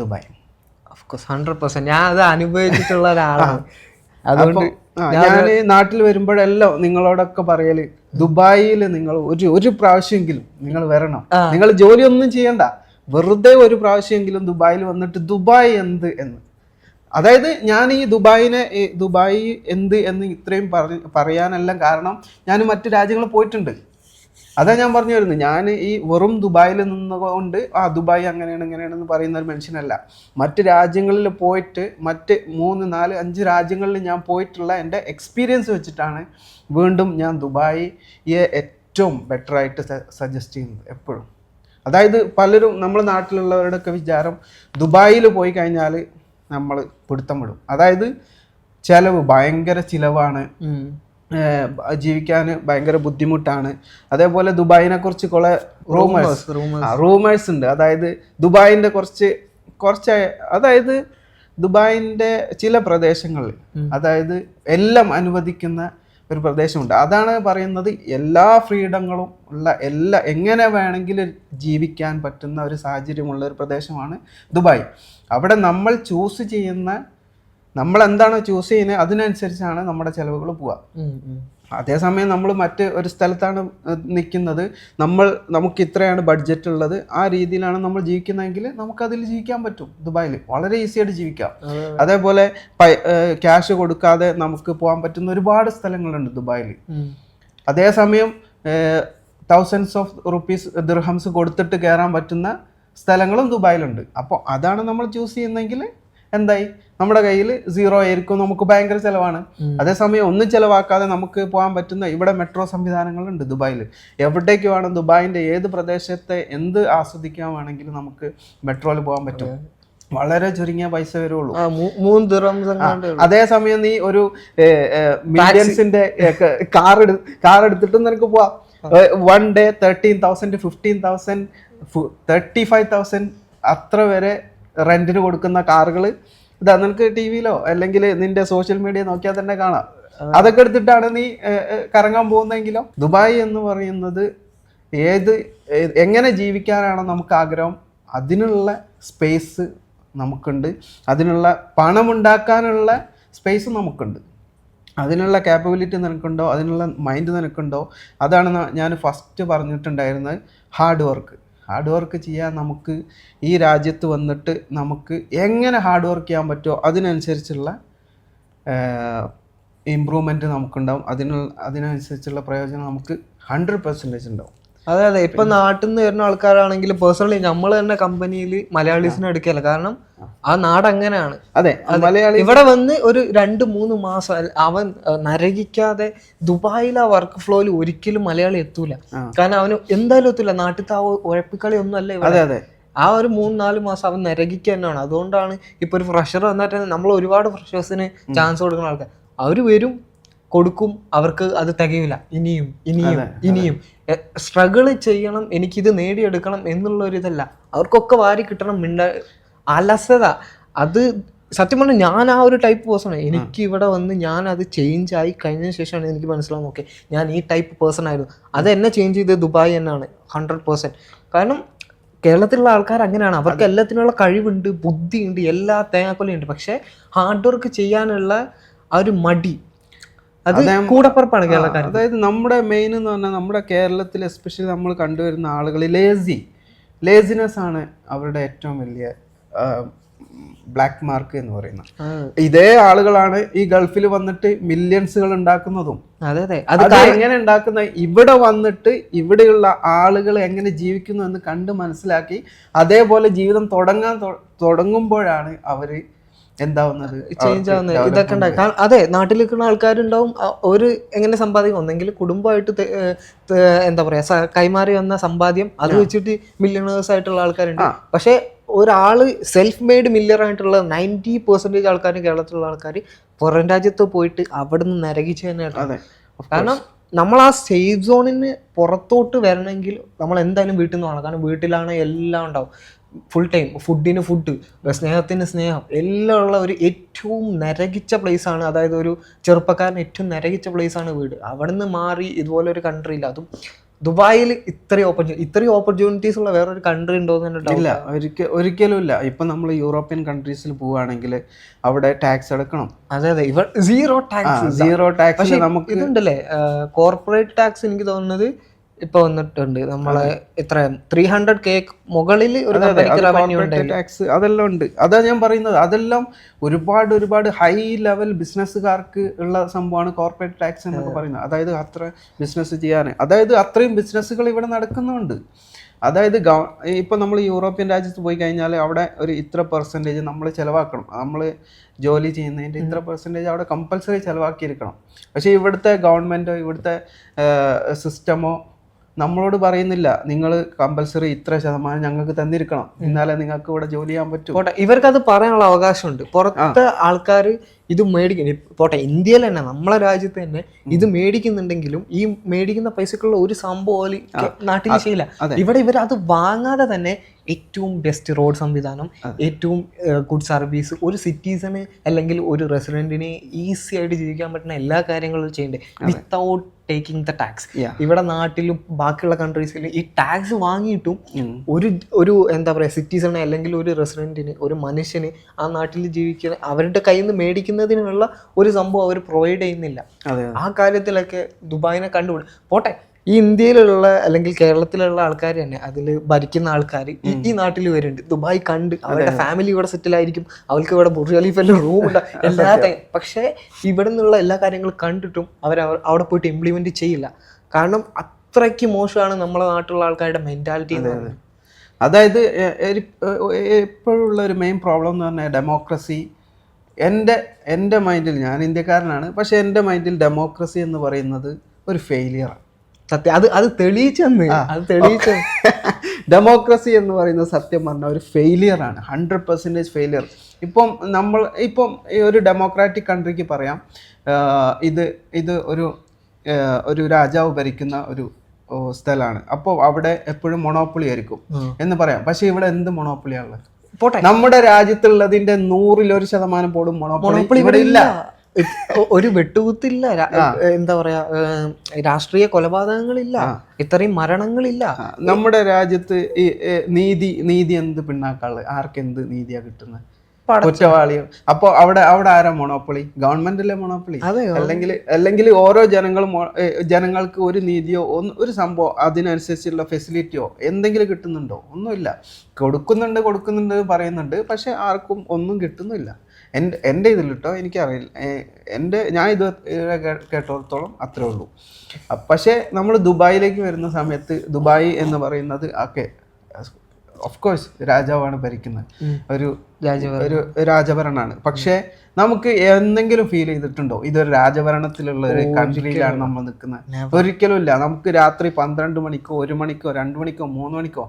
ദുബായ്. Of course 100%. ഞാൻ അത് അനുഭവിച്ചിട്ടുള്ള ഒരാളാണ്. അതുകൊണ്ട് ഞാൻ നാട്ടിൽ വരുമ്പോഴെല്ലാം നിങ്ങളോടൊക്കെ പറയല് ദുബായിൽ നിങ്ങൾ ഒരു പ്രാവശ്യമെങ്കിലും നിങ്ങൾ വരണം. നിങ്ങൾ ജോലിയൊന്നും ചെയ്യണ്ട, വെറുതെ ഒരു പ്രാവശ്യമെങ്കിലും ദുബായിൽ വന്നിട്ട് ദുബായ് എന്ത് എന്ന്. അതായത് ഞാൻ ഈ ദുബായ് എന്ത് എന്ന് ഇത്രയും പറയാനെല്ലാം കാരണം ഞാൻ മറ്റു രാജ്യങ്ങളിൽ പോയിട്ടുണ്ട്. അതാ ഞാൻ പറഞ്ഞു വരുന്നത്. ഞാൻ ഈ വെറും ദുബായിൽ നിന്നുകൊണ്ട് ദുബായ് അങ്ങനെയാണ് ഇങ്ങനെയാണെന്ന് പറയുന്ന ഒരു മനുഷ്യനല്ല. മറ്റ് രാജ്യങ്ങളിൽ പോയിട്ട് മറ്റ് 3, 4, 5 രാജ്യങ്ങളിൽ ഞാൻ പോയിട്ടുള്ള എൻ്റെ എക്സ്പീരിയൻസ് വെച്ചിട്ടാണ് വീണ്ടും ഞാൻ ദുബായിയെ ഏറ്റവും ബെറ്ററായിട്ട് സജസ്റ്റ് ചെയ്യുന്നത് എപ്പോഴും. അതായത് പലരും നമ്മുടെ നാട്ടിലുള്ളവരുടെയൊക്കെ വിചാരം ദുബായിൽ പോയി കഴിഞ്ഞാൽ നമ്മൾ പിടുത്തം വിടും. അതായത് ഭയങ്കര ചിലവാണ്, ജീവിക്കാൻ ഭയങ്കര ബുദ്ധിമുട്ടാണ്. അതേപോലെ ദുബായിനെ കുറിച്ച് കുറെ റൂമേഴ്സ് ഉണ്ട്. അതായത് ദുബായിന്റെ കുറച്ച് അതായത് ദുബായിന്റെ ചില പ്രദേശങ്ങളിൽ അതായത് എല്ലാം അനുവദിക്കുന്ന ഒരു പ്രദേശമുണ്ട്. അതാണ് പറയുന്നത് എല്ലാ ഫ്രീഡങ്ങളും ഉള്ള എങ്ങനെ വേണമെങ്കിലും ജീവിക്കാൻ പറ്റുന്ന ഒരു സാഹചര്യമുള്ള ഒരു പ്രദേശമാണ് ദുബായ്. അവിടെ നമ്മൾ നമ്മൾ എന്താണോ ചൂസ് ചെയ്യുന്നത് അതിനനുസരിച്ചാണ് നമ്മുടെ ചെലവുകൾ പോവുക. അതേസമയം നമ്മൾ മറ്റ് ഒരു സ്ഥലത്താണ് നിൽക്കുന്നത്, നമുക്ക് ഇത്രയാണ് ബഡ്ജറ്റ് ഉള്ളത്, ആ രീതിയിലാണ് നമ്മൾ ജീവിക്കുന്നതെങ്കിൽ നമുക്കതിൽ ജീവിക്കാൻ പറ്റും. ദുബായിൽ വളരെ ഈസി ആയിട്ട് ജീവിക്കാം. അതേപോലെ ക്യാഷ് കൊടുക്കാതെ നമുക്ക് പോകാൻ പറ്റുന്ന ഒരുപാട് സ്ഥലങ്ങളുണ്ട് ദുബായിൽ. അതേസമയം thousands of rupees ദിർഹംസ് കൊടുത്തിട്ട് കയറാൻ പറ്റുന്ന സ്ഥലങ്ങളും ദുബായിലുണ്ട്. അപ്പോൾ അതാണ് നമ്മൾ ചൂസ് ചെയ്യുന്നതെങ്കിൽ എന്തായി, നമ്മുടെ കയ്യിൽ 0 ആയിരിക്കും, നമുക്ക് ഭയങ്കര ചിലവാണ്. അതേസമയം ഒന്നും ചിലവാക്കാതെ നമുക്ക് പോകാൻ പറ്റുന്ന ഇവിടെ മെട്രോ സംവിധാനങ്ങളുണ്ട് ദുബായിൽ. എവിടേക്ക് വേണം, ദുബായിന്റെ ഏത് പ്രദേശത്തെ എന്ത് ആസ്വദിക്കാൻ വേണമെങ്കിലും നമുക്ക് മെട്രോയിൽ പോകാൻ പറ്റും. വളരെ ചുരുങ്ങിയ പൈസ വരുള്ളൂ. അതേസമയം നീ ഒരു മില്യൻസിന്റെ കാർ എടുത്തിട്ട് നിനക്ക് പോവാം. 1 day 13,000 15,000 35,000 അത്ര വരെ റെന്റിന് കൊടുക്കുന്ന കാറുകൾ ഇതാ നിനക്ക് ടിവിയിലോ അല്ലെങ്കിൽ നിന്റെ സോഷ്യൽ മീഡിയ നോക്കിയാൽ തന്നെ കാണാം. അതൊക്കെ എടുത്തിട്ടാണ് നീ കറങ്ങാൻ പോകുന്നതെങ്കിലോ. ദുബായ് എന്ന് പറയുന്നത് എങ്ങനെ ജീവിക്കാനാണോ നമുക്ക് ആഗ്രഹം അതിനുള്ള സ്പേസ് നമുക്കുണ്ട്, അതിനുള്ള പണമുണ്ടാക്കാനുള്ള സ്പേസ് നമുക്കുണ്ട്. അതിനുള്ള കാപ്പബിലിറ്റി നിനക്കുണ്ടോ, അതിനുള്ള മൈൻഡ് നിനക്കുണ്ടോ, അതാണ് ഞാൻ ഫസ്റ്റ് പറഞ്ഞിട്ടുണ്ടായിരുന്നത്. ഹാർഡ് വർക്ക് ചെയ്യാൻ നമുക്ക് ഈ രാജ്യത്ത് വന്നിട്ട് നമുക്ക് എങ്ങനെ ഹാർഡ് വർക്ക് ചെയ്യാൻ പറ്റുമോ അതിനനുസരിച്ചുള്ള ഇമ്പ്രൂവ്മെൻറ്റ് നമുക്കുണ്ടാവും. അതിനനുസരിച്ചുള്ള പ്രയോജനം നമുക്ക് 100% ഉണ്ടാവും. അതെ. ഇപ്പൊ നാട്ടിൽ നിന്ന് വരുന്ന ആൾക്കാരാണെങ്കിൽ പേഴ്സണലി നമ്മൾ തന്നെ കമ്പനിയിൽ മലയാളീസിനെ എടുക്കല്ല. കാരണം ആ നാട് അങ്ങനെയാണ്. അതെ, മലയാളി ഇവിടെ വന്ന് ഒരു 2-3 മാസം അവൻ നരകിക്കാതെ ദുബായിലെ വർക്ക് ഫ്ലോയിൽ ഒരിക്കലും മലയാളി എത്തൂല. കാരണം അവന് എന്തായാലും എത്തൂല. നാട്ടിലത്തെ ആ ഉഴപ്പിക്കളി ഒന്നും അല്ല ഇവിടെ. ആ ഒരു 3-4 മാസം അവൻ നരകിക്കുക തന്നെയാണ്. അതുകൊണ്ടാണ് ഇപ്പൊ ഒരു ഫ്രഷർ വന്നിട്ട് നമ്മൾ ഒരുപാട് ഫ്രഷേഴ്സിന് ചാൻസ് കൊടുക്കുന്ന ആൾക്കാർ അവർ വരും, കൊടുക്കും, അവർക്ക് അത് തികയില്ല. ഇനിയും സ്ട്രഗിൾ ചെയ്യണം, എനിക്കിത് നേടിയെടുക്കണം എന്നുള്ളൊരിതല്ല. അവർക്കൊക്കെ വാരി കിട്ടണം. അലസത, അത് സത്യം പറഞ്ഞാൽ ഞാൻ ആ ഒരു ടൈപ്പ് പേഴ്സൺ. എനിക്ക് ഇവിടെ വന്ന് ഞാൻ അത് ചേഞ്ച് ആയി കഴിഞ്ഞതിന് ശേഷമാണ് എനിക്ക് മനസ്സിലാവും, ഓക്കെ ഞാൻ ഈ ടൈപ്പ് പേഴ്സൺ ആയിരുന്നു. അത് എന്നെ ചേഞ്ച് ചെയ്തത് ദുബായ് തന്നെയാണ് 100%. കാരണം കേരളത്തിലുള്ള ആൾക്കാർ അങ്ങനെയാണ്. അവർക്ക് എല്ലാത്തിനുള്ള കഴിവുണ്ട്, ബുദ്ധിയുണ്ട്, എല്ലാ തേങ്ങാക്കൊലയുണ്ട്. പക്ഷെ ഹാർഡ് വർക്ക് ചെയ്യാനുള്ള ആ ഒരു മടി, അത് കൂടപ്പുറപ്പാണ് കേരളക്കാർ. അതായത് നമ്മുടെ മെയിൻ എന്ന് പറഞ്ഞാൽ നമ്മുടെ കേരളത്തിൽ എസ്പെഷ്യലി നമ്മൾ കണ്ടുവരുന്ന ആളുകൾ ലേസിനെസ് ആണ് അവരുടെ ഏറ്റവും വലിയ ബ്ലാക്ക് മാർക്ക് എന്ന് പറയുന്നത്. ഇതേ ആളുകളാണ് ഈ ഗൾഫിൽ വന്നിട്ട് മില്യൺസുകൾ ഉണ്ടാക്കുന്നതും. അത് എങ്ങനെ ഉണ്ടാക്കുന്ന, ഇവിടെ വന്നിട്ട് ഇവിടെയുള്ള ആളുകൾ എങ്ങനെ ജീവിക്കുന്നു എന്ന് കണ്ട് മനസ്സിലാക്കി അതേപോലെ ജീവിതം തുടങ്ങുമ്പോഴാണ് അവര് എന്താവുന്നത്, ചേഞ്ച് ആവുന്നത്. ഇതൊക്കെ ഉണ്ടാവും. അതെ, നാട്ടിൽ നിൽക്കുന്ന ആൾക്കാരുണ്ടാവും. ഒരു എങ്ങനെ സമ്പാദിക്കും, ഒന്നെങ്കിൽ കുടുംബമായിട്ട് എന്താ പറയാ കൈമാറി വന്ന സമ്പാദ്യം അത് വെച്ചിട്ട് മില്യണേഴ്സ് ആയിട്ടുള്ള ആൾക്കാരുണ്ട്. പക്ഷെ ഒരാള് സെൽഫ് മെയ്ഡ് മില്യർ ആയിട്ടുള്ള 90% ആൾക്കാരും കേരളത്തിലുള്ള ആൾക്കാർ പുറം രാജ്യത്ത് പോയിട്ട് അവിടെ നിന്ന് നരകിച്ച് തന്നെയാണ്. കാരണം നമ്മൾ ആ സേഫ് സോണിന് പുറത്തോട്ട് വരണമെങ്കിൽ നമ്മൾ എന്തായാലും വീട്ടിൽ നിന്ന് വേണം. കാരണം വീട്ടിലാണ് എല്ലാം ഉണ്ടാവും. ഫുൾ ടൈം ഫുഡിന് ഫുഡ്, സ്നേഹത്തിന് സ്നേഹം, എല്ലാം ഉള്ള ഒരു ഏറ്റവും നരകിച്ച പ്ലേസാണ്. അതായത് ഒരു ചെറുപ്പക്കാരന് ഏറ്റവും നരകിച്ച പ്ലേസാണ് വീട്. അവിടെ നിന്ന് മാറി ഇതുപോലെ ഒരു കൺട്രിയിൽ, അതും ദുബായിൽ ഇത്രയും ഓപ്പർച്യൂണിറ്റീസ് ഉള്ള വേറൊരു കൺട്രി ഉണ്ടോ എന്ന് ഇല്ല, ഒരിക്കലും ഇല്ല. ഇപ്പൊ നമ്മൾ യൂറോപ്യൻ കൺട്രീസിൽ പോവുകയാണെങ്കിൽ അവിടെ ടാക്സ് അടക്കണം. അതെ ഇവ സീറോ ടാക്സ് നമുക്ക് ഇതുണ്ടല്ലേ കോർപ്പറേറ്റ് ടാക്സ്. എനിക്ക് തോന്നുന്നത് ഇപ്പൊ വന്നിട്ടുണ്ട് നമ്മളെ എത്ര 300K മുകളിൽ ഒരു റവന്യൂ ടാക്സ് അതെല്ലാം ഉണ്ട്. അതാ ഞാൻ പറയുന്നത്, അതെല്ലാം ഒരുപാട് ഹൈ ലെവൽ ബിസിനസ്സുകാർക്ക് ഉള്ള സംഭവമാണ് കോർപ്പറേറ്റ് ടാക്സ് എന്നൊക്കെ പറയുന്നത്. അതായത് അത്ര ബിസിനസ് ചെയ്യാൻ, അതായത് അത്രയും ബിസിനസ്സുകൾ ഇവിടെ നടക്കുന്നുണ്ട്. അതായത് ഇപ്പൊ നമ്മൾ യൂറോപ്യൻ രാജ്യത്ത് പോയി കഴിഞ്ഞാൽ അവിടെ ഒരു ഇത്ര പെർസെൻറ്റേജ് നമ്മൾ ചിലവാക്കണം. നമ്മൾ ജോലി ചെയ്യുന്നതിൻ്റെ ഇത്ര പെർസെൻറ്റേജ് അവിടെ കമ്പൽസറി ചിലവാക്കിയിരിക്കണം. പക്ഷേ ഇവിടുത്തെ ഗവൺമെൻറ്റോ ഇവിടുത്തെ സിസ്റ്റമോ നമ്മളോട് പറയുന്നില്ല നിങ്ങൾ കമ്പൽസറി ഇത്ര ശതമാനം ഞങ്ങൾക്ക് തന്നിരിക്കണം, എന്നാലേ നിങ്ങൾക്ക് ഇവിടെ ജോലി ചെയ്യാൻ പറ്റൂ. പോട്ടെ, ഇവർക്കത് പറയാനുള്ള അവകാശമുണ്ട്. പുറത്തെ ആൾക്കാർ ഇത് മേടിക്കും. പോട്ടെ, ഇന്ത്യയിൽ തന്നെ നമ്മളെ രാജ്യത്ത് തന്നെ ഇത് മേടിക്കുന്നുണ്ടെങ്കിലും ഈ മേടിക്കുന്ന പൈസക്കുള്ള ഒരു സംഭവം നാട്ടിൽ ചെയ്യില്ല. ഇവിടെ ഇവർ അത് വാങ്ങാതെ തന്നെ ഏറ്റവും ബെസ്റ്റ് റോഡ് സംവിധാനം, ഏറ്റവും ഗുഡ് സർവീസ്, ഒരു സിറ്റിസന് അല്ലെങ്കിൽ ഒരു റെസിഡന്റിന് ഈസി ആയിട്ട് ജീവിക്കാൻ പറ്റുന്ന എല്ലാ കാര്യങ്ങളും ചെയ്യണ്ടേ വിത്തൗട്ട് ടേക്കിംഗ് ദ ടാക്സ്. ഇവിടെ നാട്ടിലും ബാക്കിയുള്ള കൺട്രീസിലും ഈ ടാക്സ് വാങ്ങിയിട്ടും ഒരു എന്താ പറയുക സിറ്റിസണ് അല്ലെങ്കിൽ ഒരു റെസിഡന്റിന്, ഒരു മനുഷ്യന് ആ നാട്ടിൽ ജീവിക്കുന്ന അവരുടെ കയ്യിൽ നിന്ന് മേടിക്കുന്നതിനുള്ള ഒരു സംഭവം അവർ പ്രൊവൈഡ് ചെയ്യുന്നില്ല. ആ കാര്യത്തിലൊക്കെ ദുബായിനെ കണ്ടുപിടി. പോട്ടെ, ഈ ഇന്ത്യയിലുള്ള അല്ലെങ്കിൽ കേരളത്തിലുള്ള ആൾക്കാർ തന്നെ അതിൽ ഭരിക്കുന്ന ആൾക്കാർ ഈ നാട്ടിൽ വരുന്നുണ്ട്. ദുബായ് കണ്ട് അവരുടെ ഫാമിലി ഇവിടെ സെറ്റിൽ ആയിരിക്കും, അവർക്ക് ഇവിടെ ബുർജ് ഖലീഫയിൽ റൂം ഉണ്ട് എല്ലാത്ത. പക്ഷേ ഇവിടെ നിന്നുള്ള എല്ലാ കാര്യങ്ങളും കണ്ടിട്ടും അവിടെ പോയിട്ട് ഇംപ്ലിമെന്റ് ചെയ്യില്ല. കാരണം അത്രയ്ക്ക് മോശമാണ് നമ്മളെ നാട്ടിലുള്ള ആൾക്കാരുടെ മെന്റാലിറ്റി എന്ന് പറയുന്നത്. അതായത് എപ്പോഴുള്ള ഒരു മെയിൻ പ്രോബ്ലം എന്ന് പറഞ്ഞാൽ ഡെമോക്രസി. എൻ്റെ മൈൻഡിൽ, ഞാൻ ഇന്ത്യക്കാരനാണ്, പക്ഷെ എൻ്റെ മൈൻഡിൽ ഡെമോക്രസി എന്ന് പറയുന്നത് ഒരു ഫെയിലിയറാണ്. സത്യം, അത് തെളിയിച്ചു. ഡെമോക്രസി എന്ന് പറയുന്നത് സത്യം പറഞ്ഞാൽ ഒരു ഫെയിലിയറാണ്, 100% ഫെയിലിയർ. ഇപ്പം ഒരു ഡെമോക്രാറ്റിക് കൺട്രിക്ക് പറയാം ഇത് ഒരു രാജാവ് ഭരിക്കുന്ന ഒരു സ്ഥലമാണ്, അപ്പോൾ അവിടെ എപ്പോഴും മൊണോപ്പൊളി ആയിരിക്കും എന്ന് പറയാം. പക്ഷെ ഇവിടെ എന്ത് മൊണോപ്പൊളിയാണുള്ളത്? നമ്മുടെ രാജ്യത്തുള്ളതിന്റെ 100% പോലും മൊണോപ്പൊളി ഇവിടെ ഇല്ല. ഒരു വെട്ടുകുത്തില്ല, എന്താ പറയാ, രാഷ്ട്രീയ കൊലപാതകങ്ങളില്ല, ഇത്രയും മരണങ്ങളില്ല. നമ്മുടെ രാജ്യത്ത് ഈ നീതി എന്ത് പിന്നാക്കാള്, ആർക്കെന്ത് നീതിയാ കിട്ടുന്നത്? കുറ്റവാളികൾ. അപ്പൊ അവിടെ ആരാ മൊണോപ്പൊളി? ഗവൺമെന്റിലെ മൊണോപ്പൊളി. അല്ലെങ്കിൽ ഓരോ ജനങ്ങൾക്ക് ഒരു നീതിയോ ഒരു സംഭവം അതിനനുസരിച്ചുള്ള ഫെസിലിറ്റിയോ എന്തെങ്കിലും കിട്ടുന്നുണ്ടോ? ഒന്നുമില്ല. കൊടുക്കുന്നുണ്ട് പറയുന്നുണ്ട്, പക്ഷെ ആർക്കും ഒന്നും കിട്ടുന്നില്ല. എൻ്റെ ഇതിൽ കേട്ടോ, എനിക്കറിയില്ല, ഞാൻ ഇത് കേട്ടോളത്തോളം അത്രേ ഉള്ളൂ. പക്ഷേ നമ്മൾ ദുബായിലേക്ക് വരുന്ന സമയത്ത് ദുബായ് എന്ന് പറയുന്നത് ഒക്കെ ഓഫ് കോഴ്സ് രാജാവാണ് ഭരിക്കുന്നത്, ഒരു രാജഭരണമാണ്. പക്ഷേ നമുക്ക് എന്തെങ്കിലും ഫീൽ ചെയ്തിട്ടുണ്ടോ ഇതൊരു രാജഭരണത്തിലുള്ള ഒരു കൺട്രിയിലാണ് നമ്മൾ നിൽക്കുന്നത്? ഒരിക്കലും ഇല്ല. നമുക്ക് രാത്രി 12 മണിക്കോ 1 മണിക്കോ 2 മണിക്കോ 3 മണിക്കോ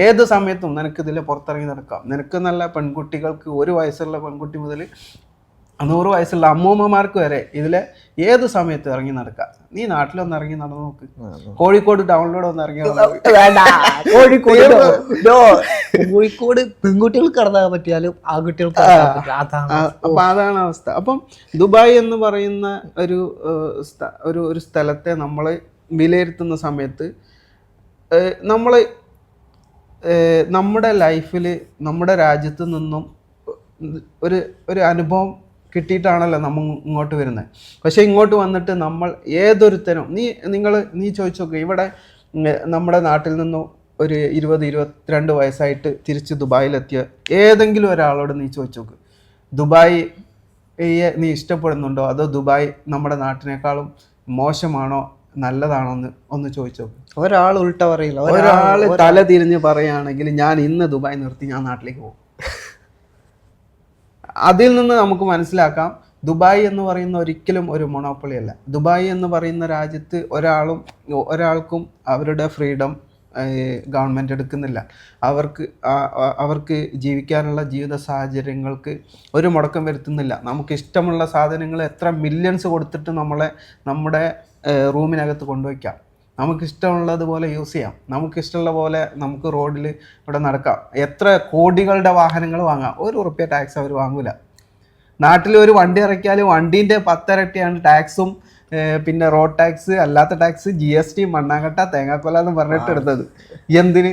ഏത് സമയത്തും നിനക്ക് ഇതിൽ പുറത്തിറങ്ങി നടക്കാം. നിനക്ക് നല്ല പെൺകുട്ടികൾക്ക് 1 വയസ്സുള്ള പെൺകുട്ടി മുതൽ 100 വയസ്സുള്ള അമ്മൂമ്മമാർക്ക് വരെ ഇതിലെ ഏത് സമയത്ത് ഇറങ്ങി നടക്കാം. നീ നാട്ടിലൊന്ന് ഇറങ്ങി നടന്നു നോക്ക്. കോഴിക്കോട് ടൗണിലൂടെ ഒന്ന് ഇറങ്ങി കോഴിക്കോട് പെൺകുട്ടികൾക്ക് കടന്നാൻ പറ്റിയാലും ആൺകുട്ടികൾക്ക്. അപ്പൊ അതാണ് അവസ്ഥ. അപ്പം ദുബായ് എന്ന് പറയുന്ന ഒരു സ്ഥലത്തെ നമ്മൾ വിലയിരുത്തുന്ന സമയത്ത് നമ്മുടെ ലൈഫിൽ നമ്മുടെ രാജ്യത്ത് നിന്നും ഒരു അനുഭവം കിട്ടിയിട്ടാണല്ലോ നമ്മൾ ഇങ്ങോട്ട് വരുന്നത്. പക്ഷേ ഇങ്ങോട്ട് വന്നിട്ട് നമ്മൾ ഏതൊരുത്തനും നീ ചോദിച്ചു നോക്ക്, ഇവിടെ നമ്മുടെ നാട്ടിൽ നിന്നും ഒരു 20-22 വയസ്സായിട്ട് തിരിച്ച് ദുബായിലെത്തിയ ഏതെങ്കിലും ഒരാളോട് നീ ചോദിച്ചു നോക്ക്, ദുബായ് നീ ഇഷ്ടപ്പെടുന്നുണ്ടോ, അതോ ദുബായ് നമ്മുടെ നാട്ടിനേക്കാളും മോശമാണോ നല്ലതാണോ എന്ന് ഒന്ന് ചോദിച്ചു നോക്ക്. ഒരാൾ ഉൾട്ട പറയില്ല. ഒരാൾ തല തിരിഞ്ഞ് പറയുകയാണെങ്കിൽ ഞാൻ ഇന്ന് ദുബായ് നിർത്തി ഞാൻ നാട്ടിലേക്ക് പോകും. അതിൽ നിന്ന് നമുക്ക് മനസ്സിലാക്കാം ദുബായ് എന്ന് പറയുന്ന ഒരിക്കലും ഒരു മൊണോപ്പൊളി അല്ല. ദുബായ് എന്ന് പറയുന്ന രാജ്യത്ത് ഒരാൾക്കും അവരുടെ ഫ്രീഡം ഗവൺമെൻറ് എടുക്കുന്നില്ല. അവർക്ക് ജീവിക്കാനുള്ള ജീവിത സാഹചര്യങ്ങൾക്ക് ഒരു മുടക്കം വരുത്തുന്നില്ല. നമുക്ക് ഇഷ്ടമുള്ള സാധനങ്ങൾ എത്ര മില്യൺസ് കൊടുത്തിട്ട് നമ്മുടെ റൂമിനകത്ത് കൊണ്ടുവയ്ക്കാം. നമുക്കിഷ്ടമുള്ളതുപോലെ യൂസ് ചെയ്യാം. നമുക്കിഷ്ടമുള്ള പോലെ നമുക്ക് റോഡിൽ ഇവിടെ നടക്കാം. എത്ര കോടികളുടെ വാഹനങ്ങൾ വാങ്ങാം. ₹1 ടാക്സ് അവർ വാങ്ങൂല. നാട്ടിൽ ഒരു വണ്ടി ഇറക്കിയാൽ വണ്ടീൻ്റെ 10 ഇരട്ടിയാണ് ടാക്സും പിന്നെ റോഡ് ടാക്സ്, അല്ലാത്ത ടാക്സ്, GST, മണ്ണാങ്കട്ട, തേങ്ങാക്കൊല എന്ന് പറഞ്ഞിട്ട് എടുത്തത്. എന്തിന്?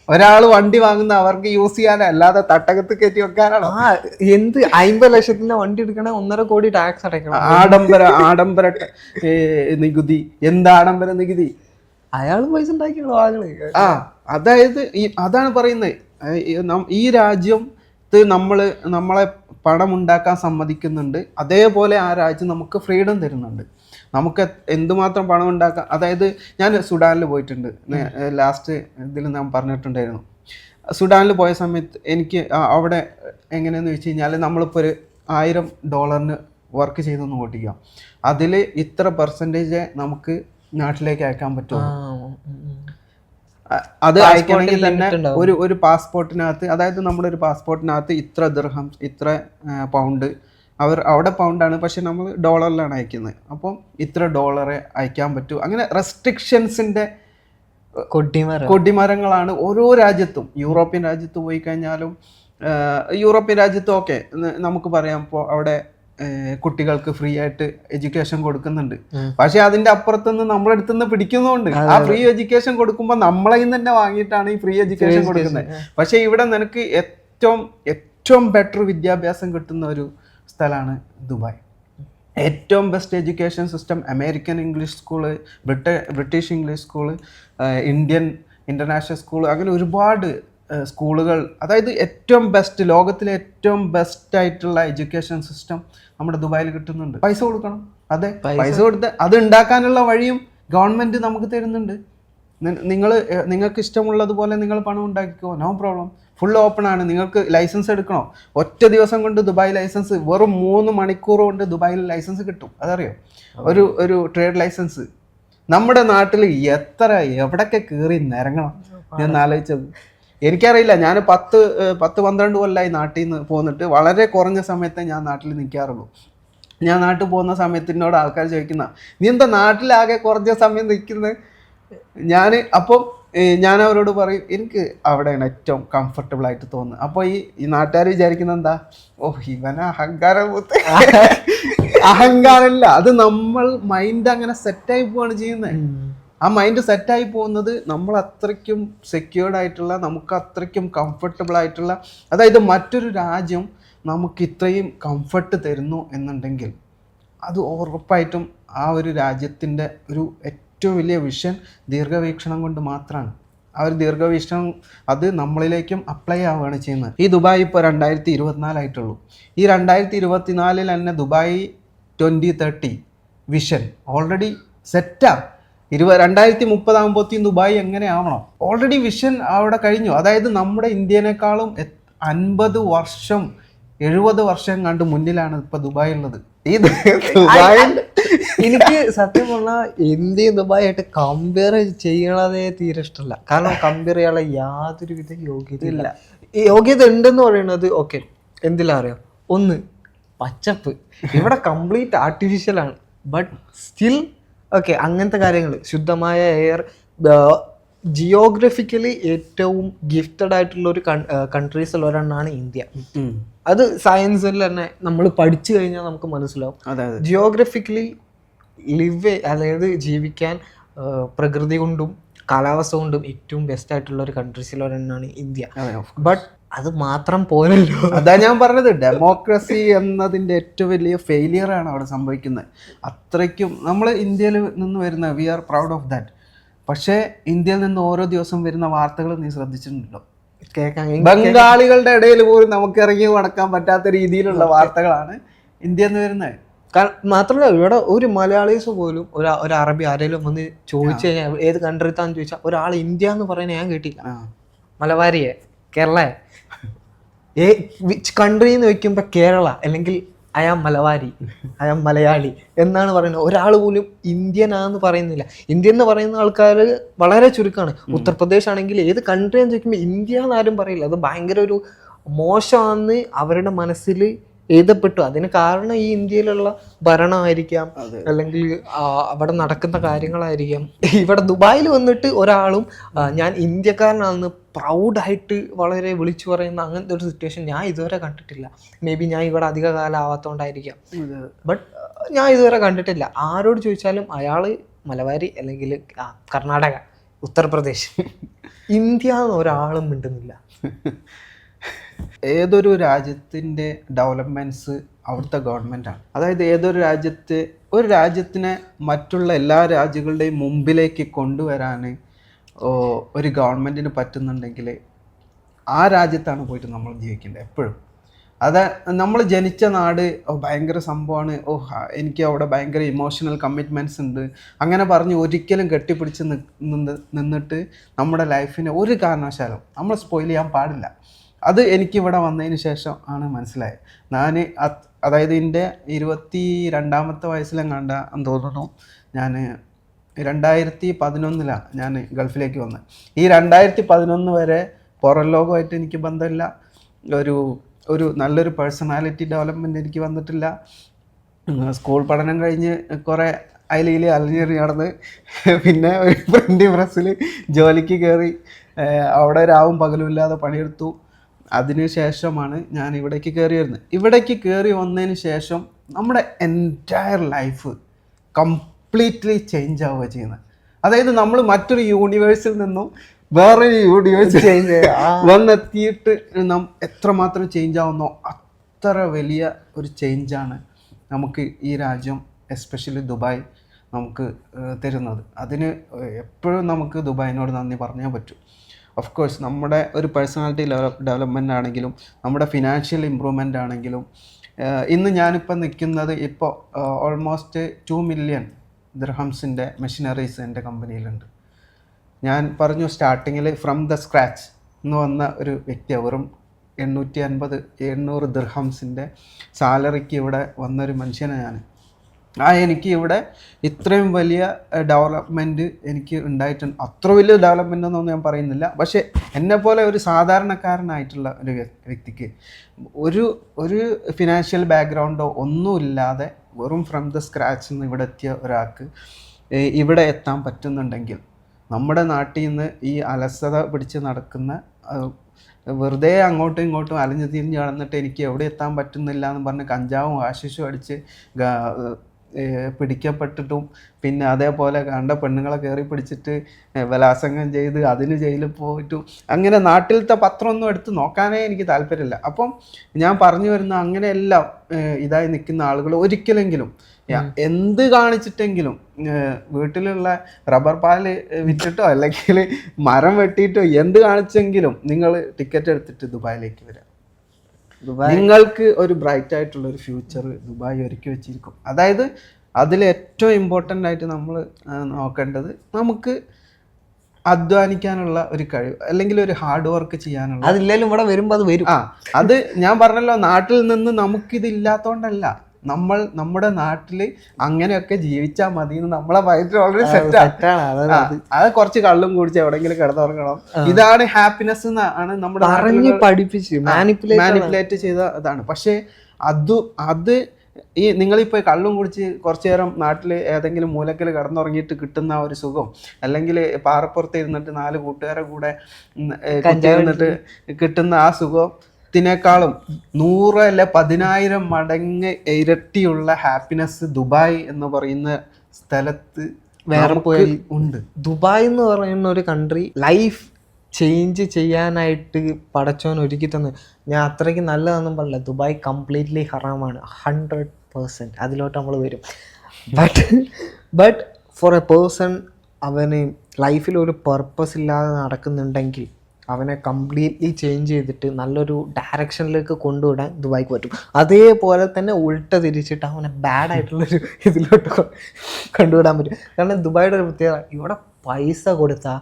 ഒരാൾ വണ്ടി വാങ്ങുന്ന അവർക്ക് യൂസ് ചെയ്യാനോ, അല്ലാതെ തട്ടകത്ത് കയറ്റി വെക്കാനാണോ? എന്ത് 50 ലക്ഷത്തിന്റെ വണ്ടി എടുക്കണേ 1.5 കോടി ടാക്സ് അടയ്ക്കണം. ആഡംബര നികുതി. എന്ത് ആഡംബര നികുതി? അയാൾ പൈസ ഉണ്ടാക്കിയുള്ള ആളുകൾ. അതായത് അതാണ് പറയുന്നത്, ഈ രാജ്യത്ത് നമ്മളെ പണം ഉണ്ടാക്കാൻ സമ്മതിക്കുന്നുണ്ട്, അതേപോലെ ആ രാജ്യം നമുക്ക് ഫ്രീഡം തരുന്നുണ്ട്. നമുക്ക് എന്തുമാത്രം പണം ഉണ്ടാക്കാം. അതായത് ഞാൻ സുഡാനിൽ പോയിട്ടുണ്ട്, ലാസ്റ്റ് ഇതിൽ ഞാൻ പറഞ്ഞിട്ടുണ്ടായിരുന്നു. സുഡാനിൽ പോയ സമയത്ത് എനിക്ക് അവിടെ എങ്ങനെയെന്ന് വെച്ച് കഴിഞ്ഞാൽ, നമ്മളിപ്പോൾ ഒരു $1000 വർക്ക് ചെയ്തെന്ന് ഓട്ടിക്കാം, അതിൽ ഇത്ര പെർസെൻറ്റേജ് നമുക്ക് നാട്ടിലേക്ക് അയക്കാൻ പറ്റുള്ളൂ. അത് അയക്കണമെങ്കിൽ തന്നെ ഒരു പാസ്പോർട്ടിനകത്ത്, അതായത് നമ്മുടെ ഒരു പാസ്പോർട്ടിനകത്ത് ഇത്ര ദിർഹം, ഇത്ര പൗണ്ട്, അവിടെ പൗണ്ടാണ്, പക്ഷെ നമ്മൾ ഡോളറിലാണ് അയക്കുന്നത്. അപ്പം ഇത്ര ഡോളറെ അയക്കാൻ പറ്റൂ. അങ്ങനെ റെസ്ട്രിക്ഷൻസിൻ്റെ കൊടിമരങ്ങളാണ് ഓരോ രാജ്യത്തും. യൂറോപ്യൻ രാജ്യത്ത് പോയി കഴിഞ്ഞാലും, യൂറോപ്യൻ രാജ്യത്തും ഒക്കെ നമുക്ക് പറയാം, ഇപ്പോൾ അവിടെ കുട്ടികൾക്ക് ഫ്രീ ആയിട്ട് എഡ്യൂക്കേഷൻ കൊടുക്കുന്നുണ്ട്. പക്ഷെ അതിന്റെ അപ്പുറത്തുനിന്ന് നമ്മുടെ അടുത്തുനിന്ന് പിടിക്കുന്നുണ്ട്. ആ ഫ്രീ എഡ്യൂക്കേഷൻ കൊടുക്കുമ്പോൾ നമ്മളെ തന്നെ വാങ്ങിയിട്ടാണ് ഈ ഫ്രീ എഡ്യൂക്കേഷൻ കൊടുക്കുന്നത്. പക്ഷെ ഇവിടെ നിനക്ക് ഏറ്റവും ബെറ്റർ വിദ്യാഭ്യാസം കിട്ടുന്ന ഒരു സ്ഥലമാണ് ദുബായ്. ഏറ്റവും best education system, American English school, British English school, Indian international school, അങ്ങനെ ഒരുപാട് സ്കൂളുകൾ. അതായത് ഏറ്റവും ബെസ്റ്റ്, ലോകത്തിലെ ഏറ്റവും ബെസ്റ്റ് ആയിട്ടുള്ള എഡ്യൂക്കേഷൻ സിസ്റ്റം നമ്മുടെ ദുബായിൽ കിട്ടുന്നുണ്ട്. പൈസ കൊടുക്കണം. അതെ, പൈസ കൊടുത്ത് അത് ഉണ്ടാക്കാനുള്ള വഴിയും ഗവൺമെന്റ് നമുക്ക് തരുന്നുണ്ട്. നിങ്ങൾക്ക് ഇഷ്ടമുള്ളതുപോലെ നിങ്ങൾ പണം ഉണ്ടാക്കിക്കോ, നോ പ്രോബ്ലം. ഫുൾ ഓപ്പൺ ആണ്. നിങ്ങൾക്ക് ലൈസൻസ് എടുക്കണോ, ഒറ്റ ദിവസം കൊണ്ട് ദുബായ് ലൈസൻസ്, വെറും 3 മണിക്കൂർ കൊണ്ട് ദുബായിൽ ലൈസൻസ് കിട്ടും. അതറിയോ? ഒരു ട്രേഡ് ലൈസൻസ്. നമ്മുടെ നാട്ടിൽ എവിടൊക്കെ കയറി നിരങ്ങണം ഞാൻ ആലോചിച്ചത്. എനിക്കറിയില്ല, ഞാൻ 10-12 കൊല്ലമായി നാട്ടിൽ നിന്ന് പോന്നിട്ട് വളരെ കുറഞ്ഞ സമയത്തെ ഞാൻ നാട്ടിൽ നിൽക്കാറുള്ളൂ. ഞാൻ നാട്ടിൽ പോകുന്ന സമയത്ത് എന്നോട് ആൾക്കാർ ചോദിക്കുന്ന, നീ എന്താ നാട്ടിലാകെ കുറഞ്ഞ സമയം നിൽക്കുന്നത്? അപ്പം ഞാൻ അവരോട് പറയും, എനിക്ക് അവിടെയാണ് ഏറ്റവും കംഫർട്ടബിൾ ആയിട്ട് തോന്നുന്നത്. അപ്പോൾ ഈ നാട്ടുകാർ വിചാരിക്കുന്നത് എന്താ, ഇവന അഹങ്കാരമില്ല, അത് നമ്മൾ മൈൻഡ് അങ്ങനെ സെറ്റായി പോവാണ് ചെയ്യുന്നത്. ആ മൈൻഡ് സെറ്റായി പോകുന്നത് നമ്മൾ അത്രയ്ക്കും സെക്യൂർഡ് ആയിട്ടുള്ള, നമുക്ക് അത്രയ്ക്കും കംഫർട്ടബിൾ ആയിട്ടുള്ള, അതായത് മറ്റൊരു രാജ്യം നമുക്ക് ഇത്രയും കംഫർട്ട് തരുന്നു എന്നുണ്ടെങ്കിൽ അത് ഉറപ്പായിട്ടും ആ ഒരു രാജ്യത്തിൻ്റെ ഒരു ഏറ്റവും വലിയ വിഷൻ ദീർഘവീക്ഷണം കൊണ്ട് മാത്രമാണ്. ആ ഒരു ദീർഘവീക്ഷണം അത് നമ്മളിലേക്കും അപ്ലൈ ആവുകയാണ് ചെയ്യുന്നത്. ഈ ദുബായ് ഇപ്പോൾ 2024 ആയിട്ടുള്ളൂ. ഈ 2024 തന്നെ ദുബായ് 2030 വിഷൻ ഓൾറെഡി സെറ്റാ. 2030 ആകുമ്പോഴത്തേക്കും ദുബായ് എങ്ങനെ ആവണം, ഓൾറെഡി വിഷൻ അവിടെ കഴിഞ്ഞു. അതായത് നമ്മുടെ ഇന്ത്യനേക്കാളും 50 വർഷം 70 വർഷം കണ്ട് മുന്നിലാണ് ഇപ്പൊ ദുബായ് ഉള്ളത്. ഈ ദുബായ് എനിക്ക് സത്യം പറഞ്ഞാൽ ഇന്ത്യയും ദുബായ് ആയിട്ട് കമ്പയർ ചെയ്യണതേ തീരെ ഇഷ്ടമല്ല. കാരണം കമ്പയർ ചെയ്യാനുള്ള യാതൊരുവിധ യോഗ്യതയില്ല. യോഗ്യത ഉണ്ടെന്ന് പറയുന്നത് ഓക്കെ, എന്തിലാ അറിയാം, ഒന്ന് പച്ചപ്പ്. ഇവിടെ കംപ്ലീറ്റ് ആർട്ടിഫിഷ്യൽ ആണ്. ബട്ട് സ്റ്റിൽ ഓക്കെ, അങ്ങനത്തെ കാര്യങ്ങൾ, ശുദ്ധമായ എയർ, ജിയോഗ്രഫിക്കലി ഏറ്റവും ഗിഫ്റ്റഡ് ആയിട്ടുള്ള ഒരു കൺട്രീസിൽ ഒരെണ്ണമാണ് ഇന്ത്യ. അത് സയൻസിൽ തന്നെ നമ്മൾ പഠിച്ചു കഴിഞ്ഞാൽ നമുക്ക് മനസ്സിലാവും. ജിയോഗ്രഫിക്കലി അതായത് ജീവിക്കാൻ പ്രകൃതി കൊണ്ടും കാലാവസ്ഥ കൊണ്ടും ഏറ്റവും ബെസ്റ്റ് ആയിട്ടുള്ള ഒരു കൺട്രീസിൽ ഒരെണ്ണമാണ് ഇന്ത്യ. ബട്ട് അത് മാത്രം പോരല്ലോ. അതാ ഞാൻ പറഞ്ഞത്, ഡെമോക്രസി എന്നതിൻ്റെ ഏറ്റവും വലിയ ഫെയിലിയർ ആണ് അവിടെ സംഭവിക്കുന്നത്. അത്രയ്ക്കും നമ്മൾ ഇന്ത്യയിൽ നിന്ന് വരുന്ന, we are proud of that. പക്ഷേ ഇന്ത്യയിൽ നിന്ന് ഓരോ ദിവസം വരുന്ന വാർത്തകൾ നീ ശ്രദ്ധിച്ചിട്ടുണ്ടോ? ബംഗാളികളുടെ ഇടയിൽ പോലും നമുക്ക് ഇറങ്ങി നടക്കാൻ പറ്റാത്ത രീതിയിലുള്ള വാർത്തകളാണ് ഇന്ത്യയിൽ നിന്ന് വരുന്നത്. മാത്രമല്ല ഇവിടെ ഒരു മലയാളീസ് പോലും ഒരു അറബി ആരെങ്കിലും വന്ന് ചോദിച്ചു കഴിഞ്ഞാൽ ഏത് കൺട്രിത്താന്ന് ചോദിച്ചാൽ ഒരാൾ ഇന്ത്യ എന്ന് പറയുന്നത് ഞാൻ കേട്ടില്ല. മലബാരിയെ, കേരള, വിച്ച് കൺട്രി എന്ന് വെക്കുമ്പോൾ കേരള അല്ലെങ്കിൽ I am Malabari, I am Malayali എന്നാണ് പറയുന്നത്. ഒരാൾ പോലും ഇന്ത്യനാന്ന് പറയുന്നില്ല. ഇന്ത്യൻ എന്ന് പറയുന്ന ആൾക്കാർ വളരെ ചുരുക്കമാണ്. ഉത്തർപ്രദേശ് ആണെങ്കിൽ ഏത് കൺട്രി എന്ന് ചോദിക്കുമ്പോൾ ഇന്ത്യ എന്ന് ആരും പറയില്ല. അത് ഭയങ്കര ഒരു മോശമാണെന്ന് അവരുടെ മനസ്സിൽ എഴുതപ്പെട്ടു. അതിന് കാരണം ഈ ഇന്ത്യയിലുള്ള ഭരണമായിരിക്കാം, അല്ലെങ്കിൽ അവിടെ നടക്കുന്ന കാര്യങ്ങളായിരിക്കാം. ഇവിടെ ദുബായിൽ വന്നിട്ട് ഒരാളും ഞാൻ ഇന്ത്യക്കാരനാണെന്ന് പ്രൗഡായിട്ട് വളരെ വിളിച്ചു പറയുന്ന അങ്ങനത്തെ ഒരു സിറ്റുവേഷൻ ഞാൻ ഇതുവരെ കണ്ടിട്ടില്ല. മേ ബി ഞാൻ ഇവിടെ അധിക കാലം ആവാത്തോണ്ടായിരിക്കാം, ബട്ട് ഞാൻ ഇതുവരെ കണ്ടിട്ടില്ല. ആരോട് ചോദിച്ചാലും അയാൾ മലബാരി അല്ലെങ്കിൽ കർണാടക, ഉത്തർപ്രദേശ്, ഇന്ത്യ എന്ന് ഒരാളും മിണ്ടുന്നില്ല. ഏതൊരു രാജ്യത്തിൻ്റെ ഡെവലപ്മെൻറ്റ്സ് അവിടുത്തെ ഗവൺമെൻറ്റാണ്. അതായത് ഏതൊരു ഒരു രാജ്യത്തിനെ മറ്റുള്ള എല്ലാ രാജ്യങ്ങളുടെയും മുമ്പിലേക്ക് കൊണ്ടുവരാൻ ഒരു ഗവൺമെൻറ്റിന് പറ്റുന്നുണ്ടെങ്കിൽ ആ രാജ്യത്താണ് പോയിട്ട് നമ്മൾ ജീവിക്കേണ്ടത് എപ്പോഴും. അത് നമ്മൾ ജനിച്ച നാട് ഭയങ്കര സംഭവമാണ്, എനിക്ക് അവിടെ ഭയങ്കര ഇമോഷണൽ കമ്മിറ്റ്മെൻറ്റ്സ് ഉണ്ട്, അങ്ങനെ പറഞ്ഞ് ഒരിക്കലും കെട്ടിപ്പിടിച്ച് നിന്നിട്ട് നമ്മുടെ ലൈഫിനെ ഒരു കാരണവശാലും നമ്മൾ സ്പോയിൽ ചെയ്യാൻ പാടില്ല. അത് എനിക്കിവിടെ വന്നതിന് ശേഷം ആണ് മനസ്സിലായത്. ഞാൻ അതായത് എൻ്റെ 22ാമത്തെ വയസ്സിലെങ്ങാണ്ട എന്ന് തോന്നുന്നു ഞാൻ 2011 ഞാൻ ഗൾഫിലേക്ക് വന്നത്. ഈ 2011 വരെ പുറം ലോകമായിട്ട് എനിക്ക് ബന്ധമില്ല, ഒരു നല്ലൊരു പേഴ്സണാലിറ്റി ഡെവലപ്മെൻറ്റ് എനിക്ക് വന്നിട്ടില്ല. സ്കൂൾ പഠനം കഴിഞ്ഞ് കുറേ അതിൽ അലഞ്ഞേറി നടന്ന് പിന്നെ ഒരു പ്രിൻ്റിംഗ് പ്രസ്സിൽ ജോലിക്ക് കയറി അവിടെ രാവും പകലും ഇല്ലാതെ പണിയെടുത്തു. അതിന് ശേഷമാണ് ഞാൻ ഇവിടേക്ക് കയറി വരുന്നത്. ഇവിടേക്ക് കയറി വന്നതിന് ശേഷം നമ്മുടെ എൻറ്റയർ ലൈഫ് കംപ്ലീറ്റ്ലി ചേഞ്ച് ആവുക ചെയ്യുന്നത്. അതായത് നമ്മൾ മറ്റൊരു യൂണിവേഴ്സിൽ നിന്നും വേറൊരു യൂണിവേഴ്സ് വന്നെത്തിയിട്ട് എത്രമാത്രം ചേഞ്ച് ആവുന്നോ അത്ര വലിയ ഒരു ചേഞ്ചാണ് നമുക്ക് ഈ രാജ്യം, എസ്പെഷ്യലി ദുബായ് നമുക്ക് തരുന്നത്. അതിന് എപ്പോഴും നമുക്ക് ദുബായിനോട് നന്ദി പറഞ്ഞേ പറ്റൂ. ഓഫ് കോഴ്സ് നമ്മുടെ ഒരു പേഴ്സണാലിറ്റി ഡെവലപ്മെൻ്റ് ആണെങ്കിലും നമ്മുടെ ഫിനാൻഷ്യൽ ഇമ്പ്രൂവ്മെൻ്റ് ആണെങ്കിലും ഇന്ന് ഞാനിപ്പോൾ നിൽക്കുന്നത് ഇപ്പോൾ ഓൾമോസ്റ്റ് 2 മില്യൺ ദിർഹംസിൻ്റെ മെഷീനറീസ് എൻ്റെ കമ്പനിയിലുണ്ട്. ഞാൻ പറഞ്ഞു സ്റ്റാർട്ടിങ്ങിൽ ഫ്രം ദ സ്ക്രാച്ച് എന്ന് വന്ന ഒരു വ്യക്തിയാണ്. വെറും 850-800 ദിർഹംസിൻ്റെ സാലറിക്ക് ഇവിടെ വന്നൊരു മനുഷ്യനാണ് ഞാൻ. എനിക്ക് ഇവിടെ ഇത്രയും വലിയ ഡെവലപ്മെൻറ്റ് എനിക്ക് ഉണ്ടായിട്ടുണ്ട്. അത്ര വലിയ ഡെവലപ്മെൻ്റ് എന്നൊന്നും ഞാൻ പറയുന്നില്ല, പക്ഷേ എന്നെപ്പോലെ ഒരു സാധാരണക്കാരനായിട്ടുള്ള ഒരു വ്യക്തിക്ക് ഒരു ഫിനാൻഷ്യൽ ബാക്ക്ഗ്രൗണ്ടോ ഒന്നുമില്ലാതെ വെറും ഫ്രം ദ സ്ക്രാച്ച് നിന്ന് ഇവിടെ എത്തിയ ഒരാൾക്ക് ഇവിടെ എത്താൻ പറ്റുന്നുണ്ടെങ്കിൽ, നമ്മുടെ നാട്ടിൽ നിന്ന് ഈ അലസത പിടിച്ച് നടക്കുന്ന വെറുതെ അങ്ങോട്ടും ഇങ്ങോട്ടും അലഞ്ഞു തിരിഞ്ഞ് നടന്നിട്ട് എനിക്ക് എവിടെ എത്താൻ പറ്റുന്നില്ല എന്ന് പറഞ്ഞ് കഞ്ചാവും ആശിഷും അടിച്ച് പിടിക്കപ്പെട്ടിട്ടും പിന്നെ അതേപോലെ കണ്ട പെണ്ണുങ്ങളെ കയറി പിടിച്ചിട്ട് ബലാത്സംഗം ചെയ്ത് അതിന് ജയിലിൽ പോയിട്ടും അങ്ങനെ നാട്ടിലത്തെ പത്രമൊന്നും എടുത്ത് നോക്കാനേ എനിക്ക് താല്പര്യമില്ല. അപ്പം ഞാൻ പറഞ്ഞു വരുന്ന അങ്ങനെയെല്ലാം ഇതായി നിൽക്കുന്ന ആളുകൾ ഒരിക്കലെങ്കിലും എന്ത് കാണിച്ചിട്ടെങ്കിലും വീട്ടിലുള്ള റബ്ബർ പാല് വിറ്റിട്ടോ അല്ലെങ്കിൽ മരം വെട്ടിയിട്ടോ എന്ത് കാണിച്ചെങ്കിലും നിങ്ങൾ ടിക്കറ്റ് എടുത്തിട്ട് ദുബായിലേക്ക് വരാം. നിങ്ങൾക്ക് ഒരു ബ്രൈറ്റ് ആയിട്ടുള്ള ഒരു ഫ്യൂച്ചർ ദുബായ് ഒരുക്കി വെച്ചിരിക്കും. അതായത് അതിൽ ഏറ്റവും ഇമ്പോർട്ടൻ്റ് ആയിട്ട് നമ്മൾ നോക്കേണ്ടത് നമുക്ക് അധ്വാനിക്കാനുള്ള ഒരു കഴിവ്, അല്ലെങ്കിൽ ഒരു ഹാർഡ് വർക്ക് ചെയ്യാനുള്ള. അതില്ലെങ്കിലും ഇവിടെ വരുമ്പോൾ അത് വരും. അത് ഞാൻ പറഞ്ഞല്ലോ, നാട്ടിൽ നിന്ന് നമുക്കിതില്ലാത്തോണ്ടല്ല, നമ്മുടെ നാട്ടിൽ അങ്ങനെയൊക്കെ ജീവിച്ചാൽ മതി എന്ന് നമ്മളെ മൈൻഡ് ഓൾറെഡി സെറ്റാണ്. അത് കുറച്ച് കള്ളും കുടിച്ച് എവിടെയെങ്കിലും കിടന്നുറങ്ങണം, ഇതാണ് ഹാപ്പിനെസ് എന്നാണ് നമ്മുടെ പഠിപ്പിച്ച് മാനിപ്പുലേറ്റ് ചെയ്ത ഇതാണ്. പക്ഷേ അത് ഈ നിങ്ങളിപ്പോൾ കള്ളും കുടിച്ച് കുറച്ചു നേരം നാട്ടിൽ ഏതെങ്കിലും മൂലക്കൽ കിടന്നുറങ്ങിയിട്ട് കിട്ടുന്ന ഒരു സുഖം, അല്ലെങ്കിൽ പാറപ്പുറത്ത് ഇരുന്നിട്ട് 4 കൂട്ടുകാരെ കൂടെ ഇരുന്നിട്ട് കിട്ടുന്ന ആ സുഖത്തിനേക്കാളും 100 അല്ല 10,000 മടങ്ങ് ഇരട്ടിയുള്ള ഹാപ്പിനെസ് ദുബായ് എന്ന് പറയുന്ന സ്ഥലത്ത് വേറെ പോയി ഉണ്ട്. ദുബായ് എന്ന് പറയുന്ന ഒരു കൺട്രി ലൈഫ് ചേഞ്ച് ചെയ്യാനായിട്ട് പടച്ചോൻ ഒരുക്കി തന്നു. ഞാൻ അത്രയ്ക്ക് നല്ലതെന്നും പറയില്ല. ദുബായ് കംപ്ലീറ്റ്ലി ഹറാമാണ്, 100%. അതിലോട്ട് നമ്മൾ വരും. ബട്ട് ഫോർ എ പേഴ്സൺ അവന് ലൈഫിൽ ഒരു പർപ്പസ് ഇല്ലാതെ നടക്കുന്നുണ്ടെങ്കിൽ അവനെ കംപ്ലീറ്റ്ലി ചേഞ്ച് ചെയ്തിട്ട് നല്ലൊരു ഡയറക്ഷനിലേക്ക് കൊണ്ടുവിടാൻ ദുബായ്ക്ക് പറ്റും. അതേപോലെ തന്നെ ഉൾട്ട തിരിച്ചിട്ട് അവനെ ബാഡായിട്ടുള്ളൊരു ഇതിലോട്ട് കൊണ്ടുവിടാൻ പറ്റും. കാരണം ദുബായിയുടെ ഒരു പ്രത്യേകത, ഇവിടെ പൈസ കൊടുത്താൽ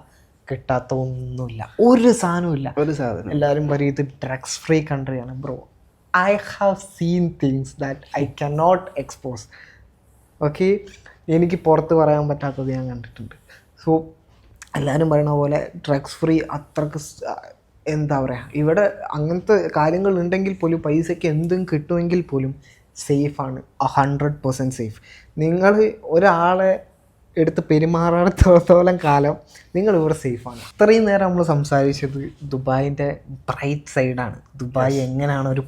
കിട്ടാത്ത ഒന്നുമില്ല, ഒരു സാധനമില്ല. എല്ലാവരും പറയും ഇത് ഡ്രഗ്സ് ഫ്രീ കൺട്രിയാണ്. Bro, I have seen things that I can not expose. Okay, എനിക്ക് പുറത്ത് പറയാൻ പറ്റാത്തത് ഞാൻ കണ്ടിട്ടുണ്ട്. സോ എല്ലാവരും പറയണ പോലെ ഡ്രഗ്സ് ഫ്രീ അത്രക്ക് എന്താ പറയുക, ഇവിടെ അങ്ങനത്തെ കാര്യങ്ങൾ ഉണ്ടെങ്കിൽ പോലും പൈസയ്ക്ക് എന്തും കിട്ടുമെങ്കിൽ പോലും സേഫാണ്, 100% സേഫ്. നിങ്ങൾ ഒരാളെ എടുത്ത് പെരുമാറാത്തോളം കാലം നിങ്ങൾ ഇവിടെ സേഫാണ്. ഇത്രയും നേരം നമ്മൾ സംസാരിച്ചത് ദുബായിൻ്റെ ബ്രൈറ്റ് സൈഡാണ്. ദുബായ് എങ്ങനെയാണ് ഒരു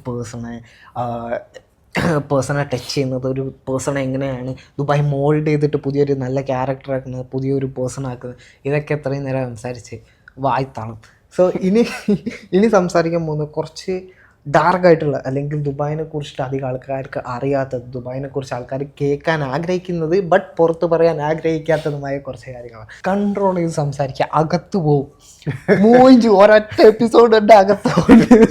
പേഴ്സണെ ടച്ച് ചെയ്യുന്നത്, ഒരു പേഴ്സണെ എങ്ങനെയാണ് ദുബായ് മോൾഡ് ചെയ്തിട്ട് പുതിയൊരു നല്ല ക്യാരക്ടർ ആക്കുന്നത്, പുതിയൊരു പേഴ്സൺ ആക്കുന്നത്, ഇതൊക്കെ എത്രയും നേരം സംസാരിച്ച് വായ്ത്താളും. സോ ഇനി സംസാരിക്കാൻ പോകുന്നത് കുറച്ച് ഡാർക്കായിട്ടുള്ള, അല്ലെങ്കിൽ ദുബായിനെ കുറിച്ചിട്ട് അധികം ആൾക്കാർക്ക് അറിയാത്തത്, ദുബായിനെ കുറിച്ച് ആൾക്കാർ കേൾക്കാൻ ആഗ്രഹിക്കുന്നത് ബട്ട് പുറത്ത് പറയാൻ ആഗ്രഹിക്കാത്തതുമായ കുറച്ച് കാര്യങ്ങളാണ്. കൺട്രോൾ ചെയ്ത് സംസാരിക്കുക, അകത്ത് പോവും. ഒരൊറ്റ എപ്പിസോഡ് ഉണ്ട് അകത്ത് പോകുന്നത്.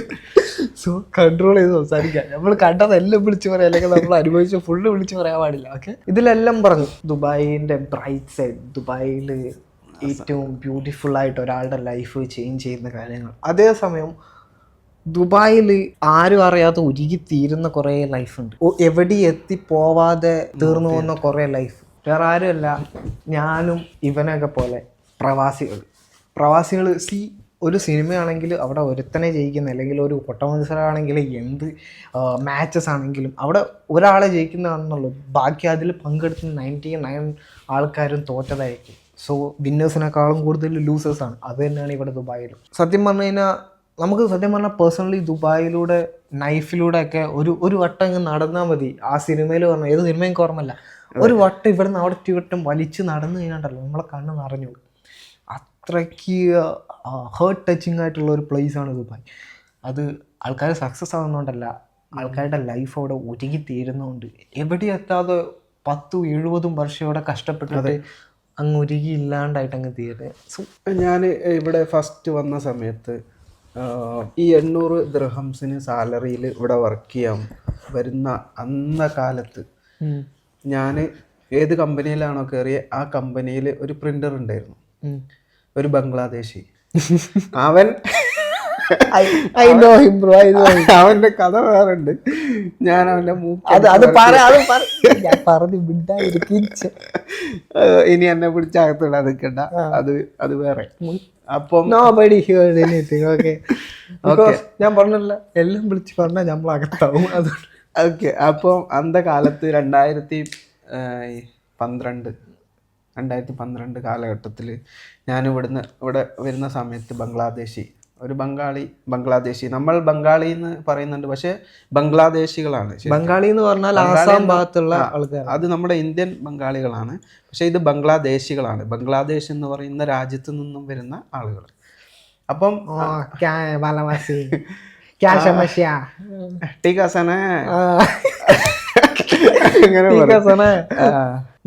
സോ കൺട്രോൾ ചെയ്ത് സംസാരിക്കുക. നമ്മൾ കണ്ടതെല്ലാം വിളിച്ച് പറയാം, അല്ലെങ്കിൽ നമ്മൾ അനുഭവിച്ച ഫുള്ള് വിളിച്ച് പറയാൻ പാടില്ല. ഓക്കെ, ഇതിലെല്ലാം പറഞ്ഞു ദുബായിൻ്റെ ബ്രൈറ്റ് സൈഡ്, ദുബായിൽ ഏറ്റവും ബ്യൂട്ടിഫുൾ ആയിട്ട് ഒരാളുടെ ലൈഫ് ചേഞ്ച് ചെയ്യുന്ന കാര്യങ്ങൾ. അതേസമയം ദുബായിൽ ആരും അറിയാതെ ഉരുകി തീരുന്ന കുറേ ലൈഫുണ്ട്, എവിടെ എത്തിപ്പോവാതെ തീർന്നു പോകുന്ന കുറേ ലൈഫ്. വേറെ ആരുമല്ല, ഞാനും ഇവനൊക്കെ പോലെ പ്രവാസികൾ. ഒരു സിനിമയാണെങ്കിൽ അവിടെ ഒരുത്തനെ ജയിക്കുന്ന, അല്ലെങ്കിൽ ഒരു കൊട്ട മത്സരമാണെങ്കിൽ എന്ത് മാച്ചസ് ആണെങ്കിലും അവിടെ ഒരാളെ ജയിക്കുന്നതാണെന്നുള്ളൂ, ബാക്കി അതിൽ പങ്കെടുക്കുന്ന 99 ആൾക്കാരും തോറ്റതായിരിക്കും. സോ വിന്നേഴ്സിനേക്കാളും കൂടുതൽ ലൂസേഴ്സാണ്. അത് തന്നെയാണ് ഇവിടെ ദുബായിലും. സത്യം പറഞ്ഞു കഴിഞ്ഞാൽ പേഴ്സണലി ദുബായിലൂടെ നൈഫിലൂടെ ഒക്കെ ഒരു വട്ടം ഇങ്ങ് നടന്നാൽ മതി. ആ സിനിമയിൽ പറഞ്ഞു, ഏത് സിനിമ എനിക്ക് ഓർമ്മല്ല, ഒരു വട്ടം ഇവിടെ നിന്ന് അവിടെ വട്ടം വലിച്ച് നടന്നു കഴിഞ്ഞാണ്ടല്ലോ നമ്മളെ കണ്ണ് നിറഞ്ഞു. അത്രയ്ക്ക് ഹേർട്ട് ടച്ചിങ് ആയിട്ടുള്ള ഒരു പ്ലേസാണ് ദുബായ്. അത് ആൾക്കാർ സക്സസ് ആവുന്നതുകൊണ്ടല്ല, ആൾക്കാരുടെ ലൈഫ് അവിടെ ഒരുങ്ങി തീരുന്നതുകൊണ്ട്. എവിടെ എത്താതെ 10-70 വർഷം ഇവിടെ കഷ്ടപ്പെട്ടിട്ട് അങ്ങ് ഒരുങ്ങി ഇല്ലാണ്ടായിട്ട് അങ്ങ് തീരുന്നത്. സോ ഞാൻ ഇവിടെ ഫസ്റ്റ് വന്ന സമയത്ത് ഈ 800 ദിർഹംസിന് സാലറിയിൽ ഇവിടെ വർക്ക് ചെയ്യാൻ വരുന്ന കാലത്ത് ഞാൻ ഏത് കമ്പനിയിലാണോ കയറിയ ആ കമ്പനിയിൽ ഒരു പ്രിൻ്റർ ഉണ്ടായിരുന്നു, ഒരു ബംഗ്ലാദേശി. അവന്റെ കഥ വേറുണ്ട്. ഞാൻ അവന്റെ ഇനി എന്നെ പിടിച്ചകത്തിടാൻ നിൽക്കണ്ട, അത് വേറെ. അപ്പം ഞാൻ പറഞ്ഞില്ല, എല്ലാം വിളിച്ച് പറഞ്ഞാൽ നമ്മൾ അകത്താവും. അതുകൊണ്ട് ഓക്കെ. അപ്പം കാലത്ത് 2012 കാലഘട്ടത്തിൽ ഞാൻ ഇവിടെ വരുന്ന സമയത്ത് ഒരു ബംഗ്ലാദേശി, നമ്മൾ ബംഗാളി എന്ന് പറയുന്നുണ്ട്, പക്ഷെ ബംഗ്ലാദേശികളാണ്. ബംഗാളി എന്ന് പറഞ്ഞാൽ ആസാം ഭാഗത്തുള്ള ആൾക്കാർ, അത് നമ്മുടെ ഇന്ത്യൻ ബംഗാളികളാണ്, പക്ഷെ ഇത് ബംഗ്ലാദേശികളാണ്. ബംഗ്ലാദേശ് എന്ന് പറയുന്ന രാജ്യത്ത് നിന്നും വരുന്ന ആളുകൾ. അപ്പം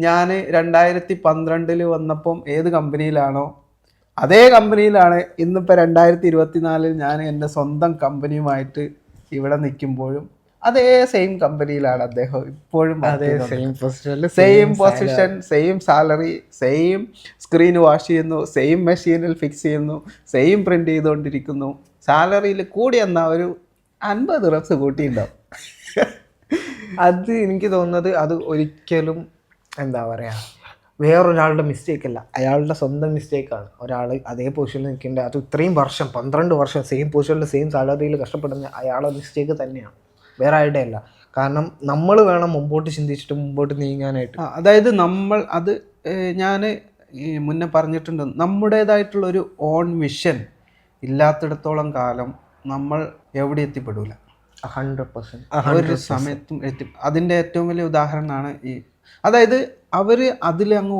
ഞാൻ 2012 വന്നപ്പം ഏത് കമ്പനിയിലാണോ അതേ കമ്പനിയിലാണ് ഇന്നിപ്പോൾ 2024 ഞാൻ എൻ്റെ സ്വന്തം കമ്പനിയുമായിട്ട് ഇവിടെ നിൽക്കുമ്പോഴും അതേ സെയിം കമ്പനിയിലാണ് അദ്ദേഹം ഇപ്പോഴും. Same position, same salary, same screen wash ചെയ്യുന്നു, സെയിം മെഷീനിൽ ഫിക്സ് ചെയ്യുന്നു, സെയിം പ്രിന്റ് ചെയ്തുകൊണ്ടിരിക്കുന്നു. സാലറിയിൽ കൂടി എന്നാൽ ഒരു 50 ദിർഹംസ് കൂട്ടിയിട്ടുണ്ടാവും. അത് എനിക്ക് തോന്നുന്നത് അത് ഒരിക്കലും എന്താ പറയുക, വേറൊരാളുടെ മിസ്റ്റേക്ക് അല്ല, അയാളുടെ സ്വന്തം മിസ്റ്റേക്കാണ്. ഒരാൾ അതേ പൊസിഷനിൽ നിൽക്കേണ്ടത്, അത് ഇത്രയും വർഷം 12 വർഷം സെയിം പൊസിഷനിൽ സെയിം സാലറിയിൽ കഷ്ടപ്പെടുന്ന അയാളുടെ മിസ്റ്റേക്ക് തന്നെയാണ്, വേറെ ആരുടെ അല്ല. കാരണം നമ്മൾ വേണം മുമ്പോട്ട് ചിന്തിച്ചിട്ട് മുമ്പോട്ട് നീങ്ങാനായിട്ട്. അതായത് ഞാൻ മുന്നേ പറഞ്ഞിട്ടുണ്ട്, നമ്മുടേതായിട്ടുള്ളൊരു ഓൺ വിഷൻ ഇല്ലാത്തിടത്തോളം കാലം നമ്മൾ എവിടെ എത്തിപ്പെടില്ല. 100% ഒരു സമയത്തും അതിൻ്റെ ഏറ്റവും വലിയ ഉദാഹരണമാണ് അതായത് അവർ അതിലങ്ങ്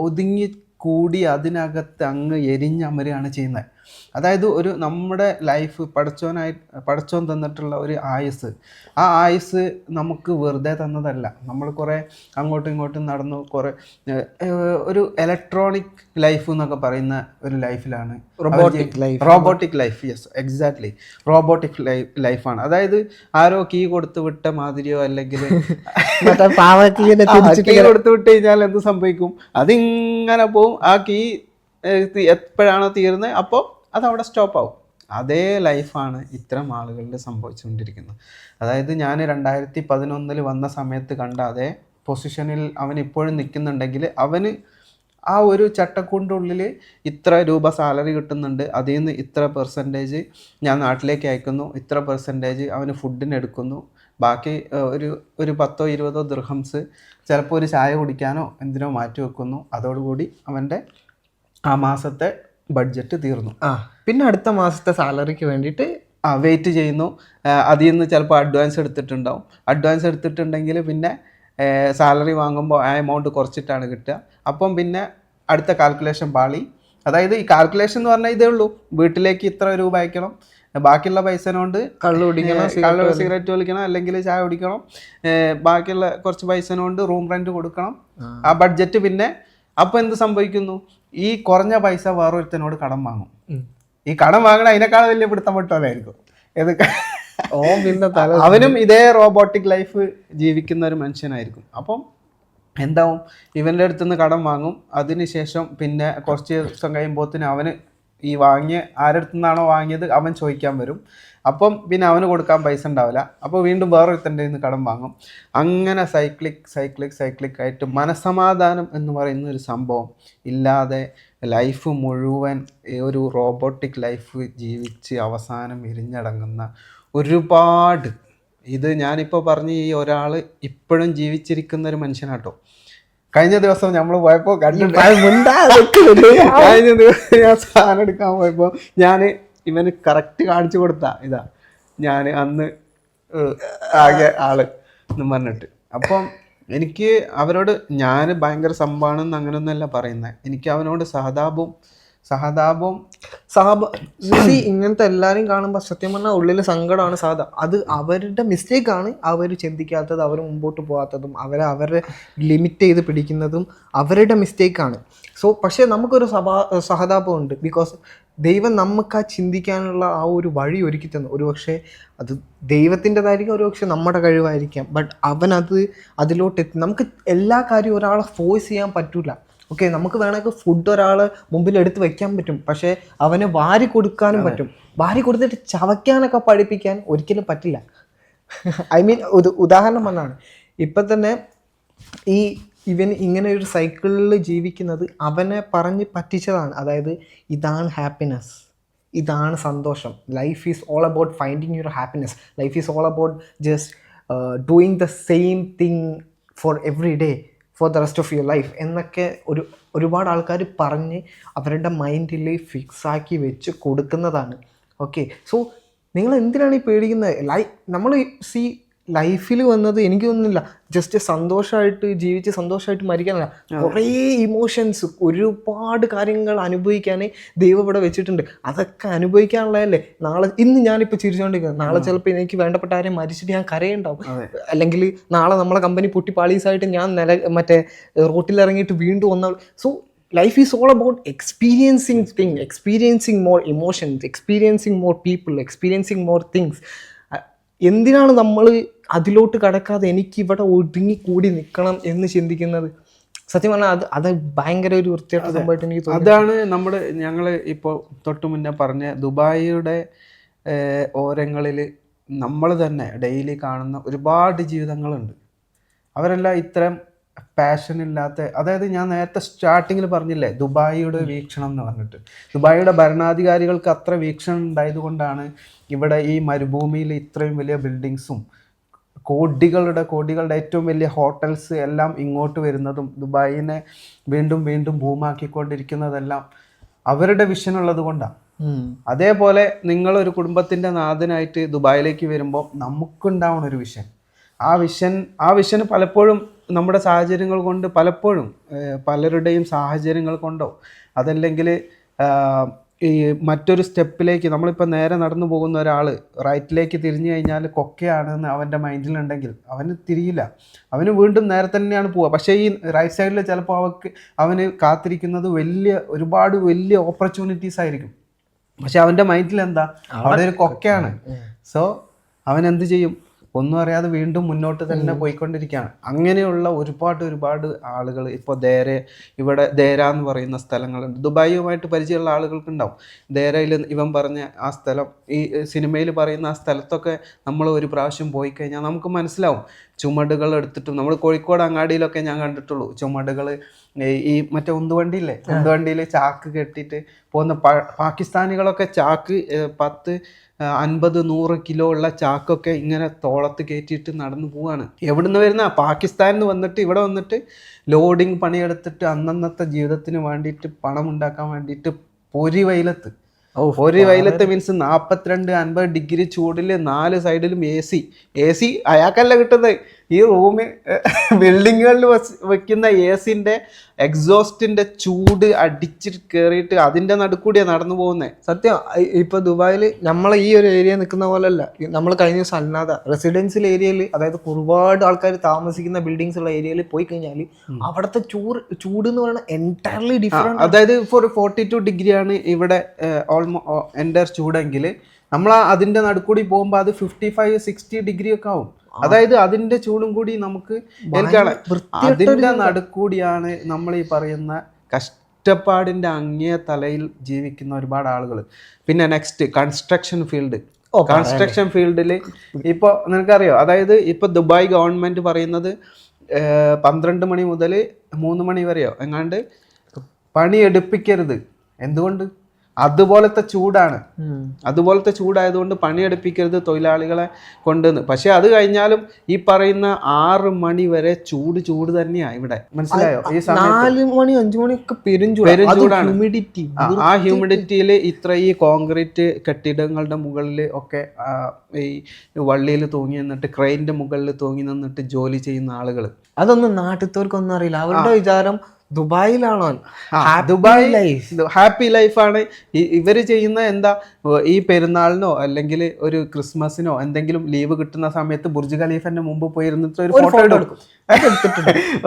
ഒതുങ്ങിക്കൂടി അതിനകത്ത് അങ്ങ് എരിഞ്ഞമരുകയാണ് ചെയ്യുന്നത്. അതായത് നമ്മുടെ ലൈഫ് പടച്ചോൻ തന്നിട്ടുള്ള ഒരു ആയുസ്, ആ ആയുസ് നമുക്ക് വെറുതെ തന്നതല്ല. നമ്മൾ കുറേ അങ്ങോട്ടും ഇങ്ങോട്ടും നടന്നു, കുറേ ഒരു ഇലക്ട്രോണിക് ലൈഫ് എന്നൊക്കെ പറയുന്ന ഒരു ലൈഫിലാണ്, robotic life. Yes, exactly, robotic ലൈഫാണ്. അതായത് ആരോ കീ കൊടുത്തു വിട്ട മാതിരിയോ, അല്ലെങ്കിൽ കീ കൊടുത്തു വിട്ട് കഴിഞ്ഞാൽ എന്ത് സംഭവിക്കും, അതിങ്ങനെ പോവും. ആ കീ എപ്പോഴാണോ തീരുന്നത് അപ്പോൾ അതവിടെ സ്റ്റോപ്പ് ആവും. അതേ ലൈഫാണ് ഇത്തരം ആളുകളിൽ സംഭവിച്ചുകൊണ്ടിരിക്കുന്നത്. അതായത് ഞാൻ 2011 വന്ന സമയത്ത് കണ്ട അതേ പൊസിഷനിൽ അവൻ ഇപ്പോഴും നിൽക്കുന്നുണ്ടെങ്കിൽ അവന് ആ ഒരു ചട്ടക്കൂടിനുള്ളിൽ ഇത്ര രൂപ സാലറി കിട്ടുന്നുണ്ട്, അതിൽ നിന്ന് ഇത്ര പെർസെൻറ്റേജ് ഞാൻ നാട്ടിലേക്ക് അയക്കുന്നു, ഇത്ര പെർസെൻറ്റേജ് അവന് ഫുഡിന് എടുക്കുന്നു, ബാക്കി ഒരു 10-20 ദിർഹംസ് ചിലപ്പോൾ ഒരു ചായ കുടിക്കാനോ എന്തിനോ മാറ്റി വെക്കുന്നു. അതോടുകൂടി അവൻ്റെ ആ മാസത്തെ ബഡ്ജറ്റ് തീർന്നു. പിന്നെ അടുത്ത മാസത്തെ സാലറിക്ക് വേണ്ടിയിട്ട് വെയിറ്റ് ചെയ്യുന്നു. അതിൽ നിന്ന് ചിലപ്പോൾ അഡ്വാൻസ് എടുത്തിട്ടുണ്ടാവും. അഡ്വാൻസ് എടുത്തിട്ടുണ്ടെങ്കിൽ പിന്നെ സാലറി വാങ്ങുമ്പോൾ ആ എമൗണ്ട് കുറച്ചിട്ടാണ് കിട്ടുക. അപ്പം പിന്നെ അടുത്ത കാൽക്കുലേഷൻ പാളി. അതായത് ഈ കാൽക്കുലേഷൻ എന്ന് പറഞ്ഞാൽ ഇതേ ഉള്ളൂ, വീട്ടിലേക്ക് ഇത്ര രൂപ അയക്കണം, ബാക്കിയുള്ള പൈസ കൊണ്ട് കള്ളു കുടിക്കണം, സിഗരറ്റ് വലിക്കണം, അല്ലെങ്കിൽ ചായ കുടിക്കണം, ബാക്കിയുള്ള കുറച്ച് പൈസ കൊണ്ട് റൂം റെന്റ് കൊടുക്കണം. ആ ബഡ്ജറ്റ് പിന്നെ അപ്പോൾ എന്ത് സംഭവിക്കുന്നു, ഈ കുറഞ്ഞ പൈസ വേറൊരുത്തനോട് കടം വാങ്ങും. ഈ കടം വാങ്ങണ അതിനേക്കാൾ വലിയ പിടുത്തം വിട്ടോലായിരിക്കും. അവനും ഇതേ റോബോട്ടിക് ലൈഫ് ജീവിക്കുന്ന ഒരു മനുഷ്യനായിരിക്കും. അപ്പം എന്താവും, ഇവൻ്റെ അടുത്ത് നിന്ന് കടം വാങ്ങും. അതിനുശേഷം പിന്നെ കുറച്ച് ദിവസം കഴിയുമ്പോഴത്തേന് അവന് ഈ വാങ്ങിയ ആരുടെ നിന്നാണോ വാങ്ങിയത് അവൻ ചോദിക്കാൻ വരും. അപ്പം പിന്നെ അവന് കൊടുക്കാൻ പൈസ ഉണ്ടാവില്ല. അപ്പോൾ വീണ്ടും വേറൊരുത്തൻ്റെ നിന്ന് കടം വാങ്ങും. അങ്ങനെ സൈക്ലിക് ആയിട്ട് മനസമാധാനം എന്ന് പറയുന്ന ഒരു സംഭവം ഇല്ലാതെ ലൈഫ് മുഴുവൻ ഒരു റോബോട്ടിക് ലൈഫ് ജീവിച്ച് അവസാനം ഇരിഞ്ഞടങ്ങുന്ന ഒരുപാട്, ഇത് ഞാനിപ്പോൾ പറഞ്ഞ ഈ ഒരാൾ ഇപ്പോഴും ജീവിച്ചിരിക്കുന്ന ഒരു മനുഷ്യനാട്ടോ. കഴിഞ്ഞ ദിവസം നമ്മൾ പോയപ്പോൾ കഴിഞ്ഞ ദിവസം ഞാൻ സാധനം എടുക്കാൻ പോയപ്പോൾ ഞാൻ ഇവന് കറക്റ്റ് കാണിച്ചു കൊടുത്ത ഇതാ ഞാൻ അന്ന് ആകെ ആള് എന്ന് പറഞ്ഞിട്ട്. അപ്പം എനിക്ക് അവരോട് ഞാൻ ഭയങ്കര സംഭവമാണെന്ന് അങ്ങനെയൊന്നുമല്ല പറയുന്നത്. എനിക്ക് അവനോട് സഹതാപവും ഇങ്ങനത്തെ എല്ലാവരും കാണുമ്പോൾ സത്യം പറഞ്ഞാൽ ഉള്ളിൽ സങ്കടമാണ്. അത് അവരുടെ മിസ്റ്റേക്കാണ്. അവർ ചിന്തിക്കാത്തത്, അവർ മുമ്പോട്ട് പോകാത്തതും, അവരെ ലിമിറ്റ് ചെയ്ത് പിടിക്കുന്നതും അവരുടെ മിസ്റ്റേക്കാണ്. സോ പക്ഷേ നമുക്കൊരു സഹതാപമുണ്ട്. ബിക്കോസ് ദൈവം നമുക്ക് ആ ചിന്തിക്കാനുള്ള ആ ഒരു വഴി ഒരുക്കി തന്നു. ഒരുപക്ഷെ അത് ദൈവത്തിൻ്റെതായിരിക്കും, ഒരുപക്ഷെ നമ്മുടെ കഴിവായിരിക്കാം. ബട്ട് അവനത് അതിലോട്ടെത്തി. നമുക്ക് എല്ലാ കാര്യവും ഒരാളെ ഫോഴ്സ് ചെയ്യാൻ പറ്റില്ല. ഓക്കെ, നമുക്ക് വേണമെങ്കിൽ ഫുഡ് ഒരാൾ മുമ്പിൽ എടുത്ത് വെക്കാൻ പറ്റും, പക്ഷേ അവന് വാരി കൊടുക്കാനും പറ്റും. വാരി കൊടുത്തിട്ട് ചവയ്ക്കാനൊക്കെ പഠിപ്പിക്കാൻ ഒരിക്കലും പറ്റില്ല. ഐ മീൻ ഉദാഹരണം വന്നാണ് ഇപ്പം തന്നെ ഇവൻ ഇങ്ങനെ ഒരു സൈക്കിളിൽ ജീവിക്കുന്നത് അവനെ പറഞ്ഞ് പറ്റിച്ചതാണ്. അതായത് ഇതാണ് ഹാപ്പിനെസ്, ഇതാണ് സന്തോഷം. Life is all about finding your happiness. Life is all about just doing the same thing for every day for the rest of your life എന്നൊക്കെ ഒരുപാട് ആൾക്കാർ പറഞ്ഞ് അവരുടെ മൈൻഡിൽ ഫിക്സാക്കി വെച്ച് കൊടുക്കുന്നതാണ്. ഓക്കെ, സോ നിങ്ങൾ എന്തിനാണ് ഈ പേടിക്കുന്നത്? നമ്മൾ ലൈഫിൽ വന്നത് എനിക്ക് തോന്നുന്നില്ല ജസ്റ്റ് സന്തോഷമായിട്ട് ജീവിച്ച് സന്തോഷമായിട്ട് മരിക്കാനല്ല. കുറേ ഇമോഷൻസ്, ഒരുപാട് കാര്യങ്ങൾ അനുഭവിക്കാൻ ദൈവം ഇവിടെ വെച്ചിട്ടുണ്ട്. അതൊക്കെ അനുഭവിക്കാനുള്ളതല്ലേ. ഇന്ന് ഞാനിപ്പോൾ ചിരിച്ചുകൊണ്ടിരിക്കുന്നത്, നാളെ ചിലപ്പോൾ എനിക്ക് വേണ്ടപ്പെട്ട ആരെയും മരിച്ചിട്ട് ഞാൻ കരയുണ്ടാവും. അല്ലെങ്കിൽ നാളെ നമ്മളെ കമ്പനി പൊട്ടി പാളീസായിട്ട് ഞാൻ റോട്ടിലിറങ്ങിയിട്ട് വീണ്ടും ഒന്നാൾ. So life is all about experiencing more emotions, experiencing more people, experiencing more things. എന്തിനാണ് നമ്മൾ അതിലോട്ട് കടക്കാതെ എനിക്കിവിടെ ഒതുങ്ങിക്കൂടി നിൽക്കണം എന്ന് ചിന്തിക്കുന്നത്? സത്യം പറഞ്ഞാൽ അത് ഭയങ്കര ഒരു വൃത്തിയായിട്ട് സംഭവമായിട്ട് എനിക്ക് തോന്നുന്നു. അതാണ് ഞങ്ങൾ ഇപ്പോൾ തൊട്ട് മുന്നേ പറഞ്ഞ ദുബായിയുടെ ഓരങ്ങളിൽ നമ്മൾ തന്നെ ഡെയിലി കാണുന്ന ഒരുപാട് ജീവിതങ്ങളുണ്ട്. അവരെല്ലാം ഇത്തരം പാഷൻ ഇല്ലാത്ത, അതായത് ഞാൻ നേരത്തെ സ്റ്റാർട്ടിങ്ങിൽ പറഞ്ഞില്ലേ ദുബായിയുടെ വീക്ഷണം എന്ന് പറഞ്ഞിട്ട്, ദുബായിയുടെ ഭരണാധികാരികൾക്ക് അത്ര വീക്ഷണം ഉണ്ടായതുകൊണ്ടാണ് ഇവിടെ ഈ മരുഭൂമിയിൽ ഇത്രയും വലിയ ബിൽഡിങ്സും കോടികളുടെ ഏറ്റവും വലിയ ഹോട്ടൽസ് എല്ലാം ഇങ്ങോട്ട് വരുന്നതും ദുബായിനെ വീണ്ടും വീണ്ടും ബൂമാക്കിക്കൊണ്ടിരിക്കുന്നതെല്ലാം അവരുടെ വിഷൻ ഉള്ളത് കൊണ്ടാണ്. അതേപോലെ നിങ്ങളൊരു കുടുംബത്തിൻ്റെ നാഥനായിട്ട് ദുബായിലേക്ക് വരുമ്പോൾ നമുക്കുണ്ടാവണ ഒരു വിഷൻ, ആ വിഷന് പലപ്പോഴും നമ്മുടെ സാഹചര്യങ്ങൾ കൊണ്ട്, പലപ്പോഴും പലരുടെയും സാഹചര്യങ്ങൾ കൊണ്ടോ അതല്ലെങ്കിൽ ഈ മറ്റൊരു സ്റ്റെപ്പിലേക്ക് നമ്മളിപ്പോൾ നേരെ നടന്നു പോകുന്ന ഒരാൾ റൈറ്റിലേക്ക് തിരിഞ്ഞു കഴിഞ്ഞാൽ കൊക്കയാണെന്ന് അവൻ്റെ മൈൻഡിലുണ്ടെങ്കിൽ അവന് തിരിയില്ല, അവന് വീണ്ടും നേരെ തന്നെയാണ് പോവുക. പക്ഷേ ഈ റൈറ്റ് സൈഡിൽ ചിലപ്പോൾ അവന് കാത്തിരിക്കുന്നത് ഒരുപാട് വലിയ ഓപ്പർച്യൂണിറ്റീസ് ആയിരിക്കും. പക്ഷെ അവൻ്റെ മൈൻഡിൽ എന്താ, അവിടെ ഒരു കൊക്കയാണ്. സോ അവൻ എന്ത് ചെയ്യും? ഒന്നും അറിയാതെ വീണ്ടും മുന്നോട്ട് തന്നെ പോയിക്കൊണ്ടിരിക്കുകയാണ്. അങ്ങനെയുള്ള ഒരുപാട് ആളുകൾ ഇപ്പോൾ ഇവിടെ ദേര എന്ന് പറയുന്ന സ്ഥലങ്ങളുണ്ട്. ദുബായിയുമായിട്ട് പരിചയമുള്ള ആളുകൾക്കുണ്ടാവും. ദേരയിൽ ഇവൻ പറഞ്ഞ ആ സ്ഥലം, ഈ സിനിമയിൽ പറയുന്ന ആ സ്ഥലത്തൊക്കെ നമ്മൾ ഒരു പ്രാവശ്യം പോയി കഴിഞ്ഞാൽ നമുക്ക് മനസ്സിലാവും ചുമടുകൾ എടുത്തിട്ടും, നമ്മൾ കോഴിക്കോട് അങ്ങാടിയിലൊക്കെ ഞാൻ കണ്ടിട്ടുള്ളൂ ചുമടുകൾ. ഈ മറ്റേ ഉന്തുവണ്ടിയില്ലേ, ഉന്തുവണ്ടിയിൽ ചാക്ക് കെട്ടിയിട്ട് പോകുന്ന പാകിസ്ഥാനികളൊക്കെ ചാക്ക് 10, 50, 100 കിലോ ഉള്ള ചാക്കൊക്കെ ഇങ്ങനെ തോളത്ത് കയറ്റിയിട്ട് നടന്നു പോവാണ്. എവിടുന്ന് വരുന്ന? പാകിസ്ഥാനിൽ നിന്ന് വന്നിട്ട് ഇവിടെ വന്നിട്ട് ലോഡിങ് പണിയെടുത്തിട്ട് അന്നന്നത്തെ ജീവിതത്തിന് വേണ്ടിയിട്ട് പണം ഉണ്ടാക്കാൻ വേണ്ടിയിട്ട് പൊരി വെയിലത്ത് മീൻസ് 42-50 ഡിഗ്രി ചൂടിൽ 4 സൈഡിലും എ സി അയാൾക്കല്ല കിട്ടുന്നത്. ഈ റൂമിൽ ബിൽഡിങ്ങുകളിൽ വെക്കുന്ന എസിന്റെ എക്സോസ്റ്റിന്റെ ചൂട് അടിച്ച് കയറിയിട്ട് അതിന്റെ നടുക്കൂടിയാണ് നടന്നു പോകുന്നത്. സത്യം. ഇപ്പൊ ദുബായിൽ നമ്മളെ ഈ ഒരു ഏരിയ നിൽക്കുന്ന പോലല്ല. നമ്മൾ കഴിഞ്ഞ ദിവസം അല്ലാതെ റെസിഡൻഷ്യൽ ഏരിയയിൽ, അതായത് ഒരുപാട് ആൾക്കാർ താമസിക്കുന്ന ബിൽഡിങ്സ് ഉള്ള ഏരിയയിൽ പോയി കഴിഞ്ഞാൽ അവിടുത്തെ ചൂട് എന്ന് പറയുന്നത് എൻറ്റയർലി ഡിഫറെന്റ്. അതായത് ഇപ്പോൾ ഒരു 42 ഡിഗ്രിയാണ് ഇവിടെ എൻ്റെ ചൂടെങ്കിൽ നമ്മൾ അതിന്റെ നടുക്കൂടി പോകുമ്പോൾ അത് 55-60 ഡിഗ്രി ഒക്കെ ആവും. അതായത് അതിന്റെ ചൂടും കൂടി നമുക്ക് ഏൽക്കാണ്. അതിന്റെ നടുക്കൂടിയാണ് നമ്മൾ ഈ പറയുന്ന കഷ്ടപ്പാടിന്റെ അങ്ങേ തലയിൽ ജീവിക്കുന്ന ഒരുപാട് ആളുകൾ. പിന്നെ നെക്സ്റ്റ് കൺസ്ട്രക്ഷൻ ഫീൽഡ്. കൺസ്ട്രക്ഷൻ ഫീൽഡിൽ ഇപ്പോൾ നിനക്കറിയോ, അതായത് ഇപ്പോൾ ദുബായ് ഗവൺമെന്റ് പറയുന്നത് 12 മണി മുതൽ 3 മണി വരെയോ എങ്ങാണ്ട് പണി എടുപ്പിക്കരുത്. എന്തുകൊണ്ട്? അതുപോലത്തെ ചൂടാണ്. അതുപോലത്തെ ചൂടായതുകൊണ്ട് പണിയെടുപ്പിക്കരുത് തൊഴിലാളികളെ കൊണ്ടുവന്ന്. പക്ഷെ അത് കഴിഞ്ഞാലും ഈ പറയുന്ന 6 മണി വരെ ചൂട് തന്നെയാണ് ഇവിടെ. മനസ്സിലായോ? ഈ സമയത്ത് 4 മണി 5 മണിയൊക്കെ പെരുംചൂടാണ്. ഹ്യൂമിഡിറ്റി. ആ ഹ്യൂമിഡിറ്റിയിൽ ഈ കോൺക്രീറ്റ് കെട്ടിടങ്ങളുടെ മുകളിൽ ഒക്കെ ഈ വള്ളിയിൽ തൂങ്ങി നിന്നിട്ട്, ക്രെയിൻ്റെ മുകളിൽ തൂങ്ങി നിന്നിട്ട് ജോലി ചെയ്യുന്ന ആളുകൾ. അതൊന്നും നാട്ടിലവർക്കൊന്നും അറിയില്ല. അവരുടെ വിചാരം ദുബായിലാണോ, ഹാപ്പി ലൈഫാണ് ഇവർ ചെയ്യുന്ന. എന്താ, ഈ പെരുന്നാളിനോ അല്ലെങ്കിൽ ഒരു ക്രിസ്മസിനോ എന്തെങ്കിലും ലീവ് കിട്ടുന്ന സമയത്ത് ബുർജ് ഖലീഫന്റെ മുമ്പ് പോയിരുന്നിട്ട് ഒരു ഫോട്ടോ എടുക്കും.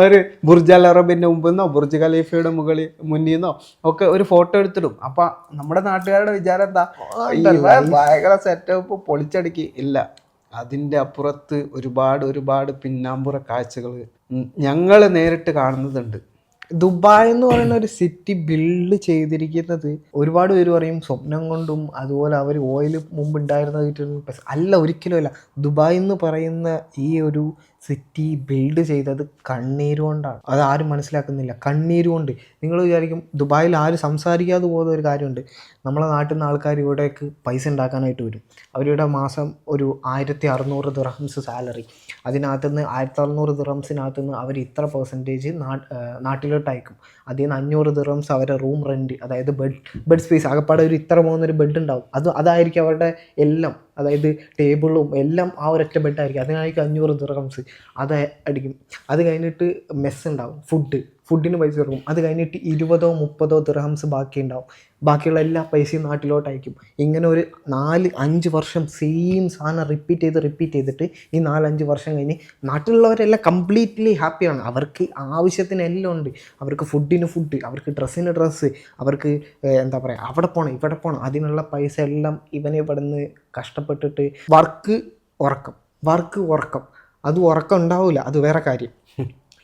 ഒരു ബുർജ് അൽ അറബിന്റെ മുമ്പിൽ നിന്നോ ബുർജ് ഖലീഫയുടെ മുന്നിൽ നിന്നോ ഒക്കെ ഒരു ഫോട്ടോ എടുത്തിടും. അപ്പൊ നമ്മുടെ നാട്ടുകാരുടെ വിചാരം എന്താ, ഭയങ്കര സെറ്റപ്പ് പൊളിച്ചടുക്കി. ഇല്ല, അതിൻ്റെ അപ്പുറത്ത് ഒരുപാട് പിന്നാമ്പുറ കാഴ്ചകൾ ഞങ്ങൾ നേരിട്ട് കാണുന്നതുണ്ട്. ദുബായ് എന്ന് പറയുന്ന ഒരു സിറ്റി ബിൽഡ് ചെയ്തിരിക്കുന്നത് ഒരുപാട് പേര് പറയും സ്വപ്നം കൊണ്ടും, അതുപോലെ അവർ ഓയിൽ മുമ്പ് ഉണ്ടായിരുന്നതായിട്ട് അല്ല, ഒരിക്കലും അല്ല. ദുബായ് എന്ന് പറയുന്ന ഈ ഒരു സിറ്റി ബിൽഡ് ചെയ്തത് കണ്ണീരുകൊണ്ടാണ്. അത് ആരും മനസ്സിലാക്കുന്നില്ല. കണ്ണീരുകൊണ്ട്. നിങ്ങൾ വിചാരിക്കും ദുബായിൽ ആരും സംസാരിക്കാതെ പോകുന്ന ഒരു കാര്യമുണ്ട്. നമ്മളെ നാട്ടിൽ നിന്ന് ആൾക്കാർ ഇവിടേക്ക് പൈസ ഉണ്ടാക്കാനായിട്ട് വരും. അവരുടെ മാസം ഒരു 1600 ദിർഹംസ് സാലറി. അതിനകത്തുനിന്ന് 1600 ദിർഹംസിനകത്തുനിന്ന് അവർ ഇത്ര പെർസെൻറ്റേജ് നാട്ടിലോട്ട് അയക്കും. അതിൽ നിന്ന് 500 ദിർഹംസ് അവരുടെ റൂം റെൻറ്റ്, അതായത് ബെഡ് സ്പേസ്, ആകപ്പാടെ ഒരു ഇത്ര പോകുന്നൊരു ബെഡ് ഉണ്ടാവും. അതായിരിക്കും അവരുടെ എല്ലാം. അതായത് ടേബിളും എല്ലാം ആ ഒരൊറ്റ ബെഡായിരിക്കും. അതിനായിരിക്കും 500 ദിർഹംസ്. അത് അടിക്കും. അത് കഴിഞ്ഞിട്ട് മെസ്സ് ഉണ്ടാവും, ഫുഡിന് പൈസ കൊടുക്കും. അത് കഴിഞ്ഞിട്ട് 20-30 ദിർഹംസ് ബാക്കി ഉണ്ടാവും. ബാക്കിയുള്ള എല്ലാ പൈസയും നാട്ടിലോട്ട് അയക്കും. ഇങ്ങനെ ഒരു 4-5 വർഷം സെയിം സാധനം റിപ്പീറ്റ് ചെയ്തിട്ട് ഈ 4-5 വർഷം കഴിഞ്ഞ് നാട്ടിലുള്ളവരെല്ലാം കംപ്ലീറ്റ്ലി ഹാപ്പിയാണ്. അവർക്ക് ആവശ്യത്തിന് എല്ലാം ഉണ്ട്. അവർക്ക് ഫുഡിന് ഫുഡ്, അവർക്ക് ഡ്രസ്സിന് ഡ്രസ്സ്, അവർക്ക് എന്താ പറയുക, അവിടെ പോകണം ഇവിടെ പോകണം, അതിനുള്ള പൈസ എല്ലാം ഇവനെ ഇവിടുന്ന് കഷ്ടപ്പെട്ടിട്ട് വർക്ക് ഉറക്കം. അത് ഉറക്കം ഉണ്ടാവില്ല, അത് വേറെ കാര്യം.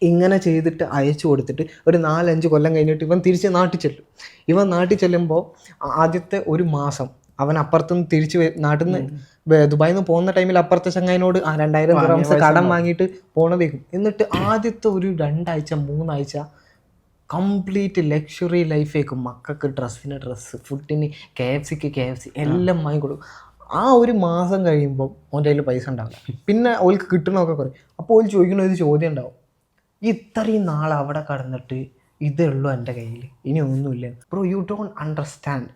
ഇങ്ങനെ ചെയ്തിട്ട് അയച്ചു കൊടുത്തിട്ട് ഒരു 4-5 കൊല്ലം കഴിഞ്ഞിട്ട് ഇവൻ തിരിച്ച് നാട്ടിൽ ചെല്ലുമ്പോൾ ആദ്യത്തെ ഒരു മാസം അവൻ അപ്പുറത്തുനിന്ന് തിരിച്ച് നാട്ടിൽ നിന്ന് ദുബായിൽ നിന്ന് പോകുന്ന ടൈമിൽ അപ്പുറത്തെ ചങ്ങായിനോട് 2000 ദിർഹംസ് കടം വാങ്ങിയിട്ട് പോണതേക്കും. എന്നിട്ട് ആദ്യത്തെ ഒരു 2 ആഴ്ച 3 ആഴ്ച കംപ്ലീറ്റ് ലക്ഷറി ലൈഫേക്കും. മക്കൾക്ക് ഡ്രസ്സിന് ഡ്രസ്സ്, ഫുഡിന് KFC എല്ലാം വാങ്ങിക്കൊടുക്കും. ആ ഒരു മാസം കഴിയുമ്പോൾ ഓൻ്റെ കയ്യിൽ പൈസ ഉണ്ടാവില്ല. പിന്നെ ഓൾക്ക് കിട്ടണമൊക്കെ കുറയും. അപ്പോൾ ഓൾ ചോദിക്കുന്ന ഒരു ചോദ്യം ഉണ്ടാവും, ഇത്രയും നാൾ അവിടെ കടന്നിട്ട് ഇതേ ഉള്ളൂ എൻ്റെ കയ്യിൽ, ഇനി ഒന്നുമില്ല. Bro, you don't understand.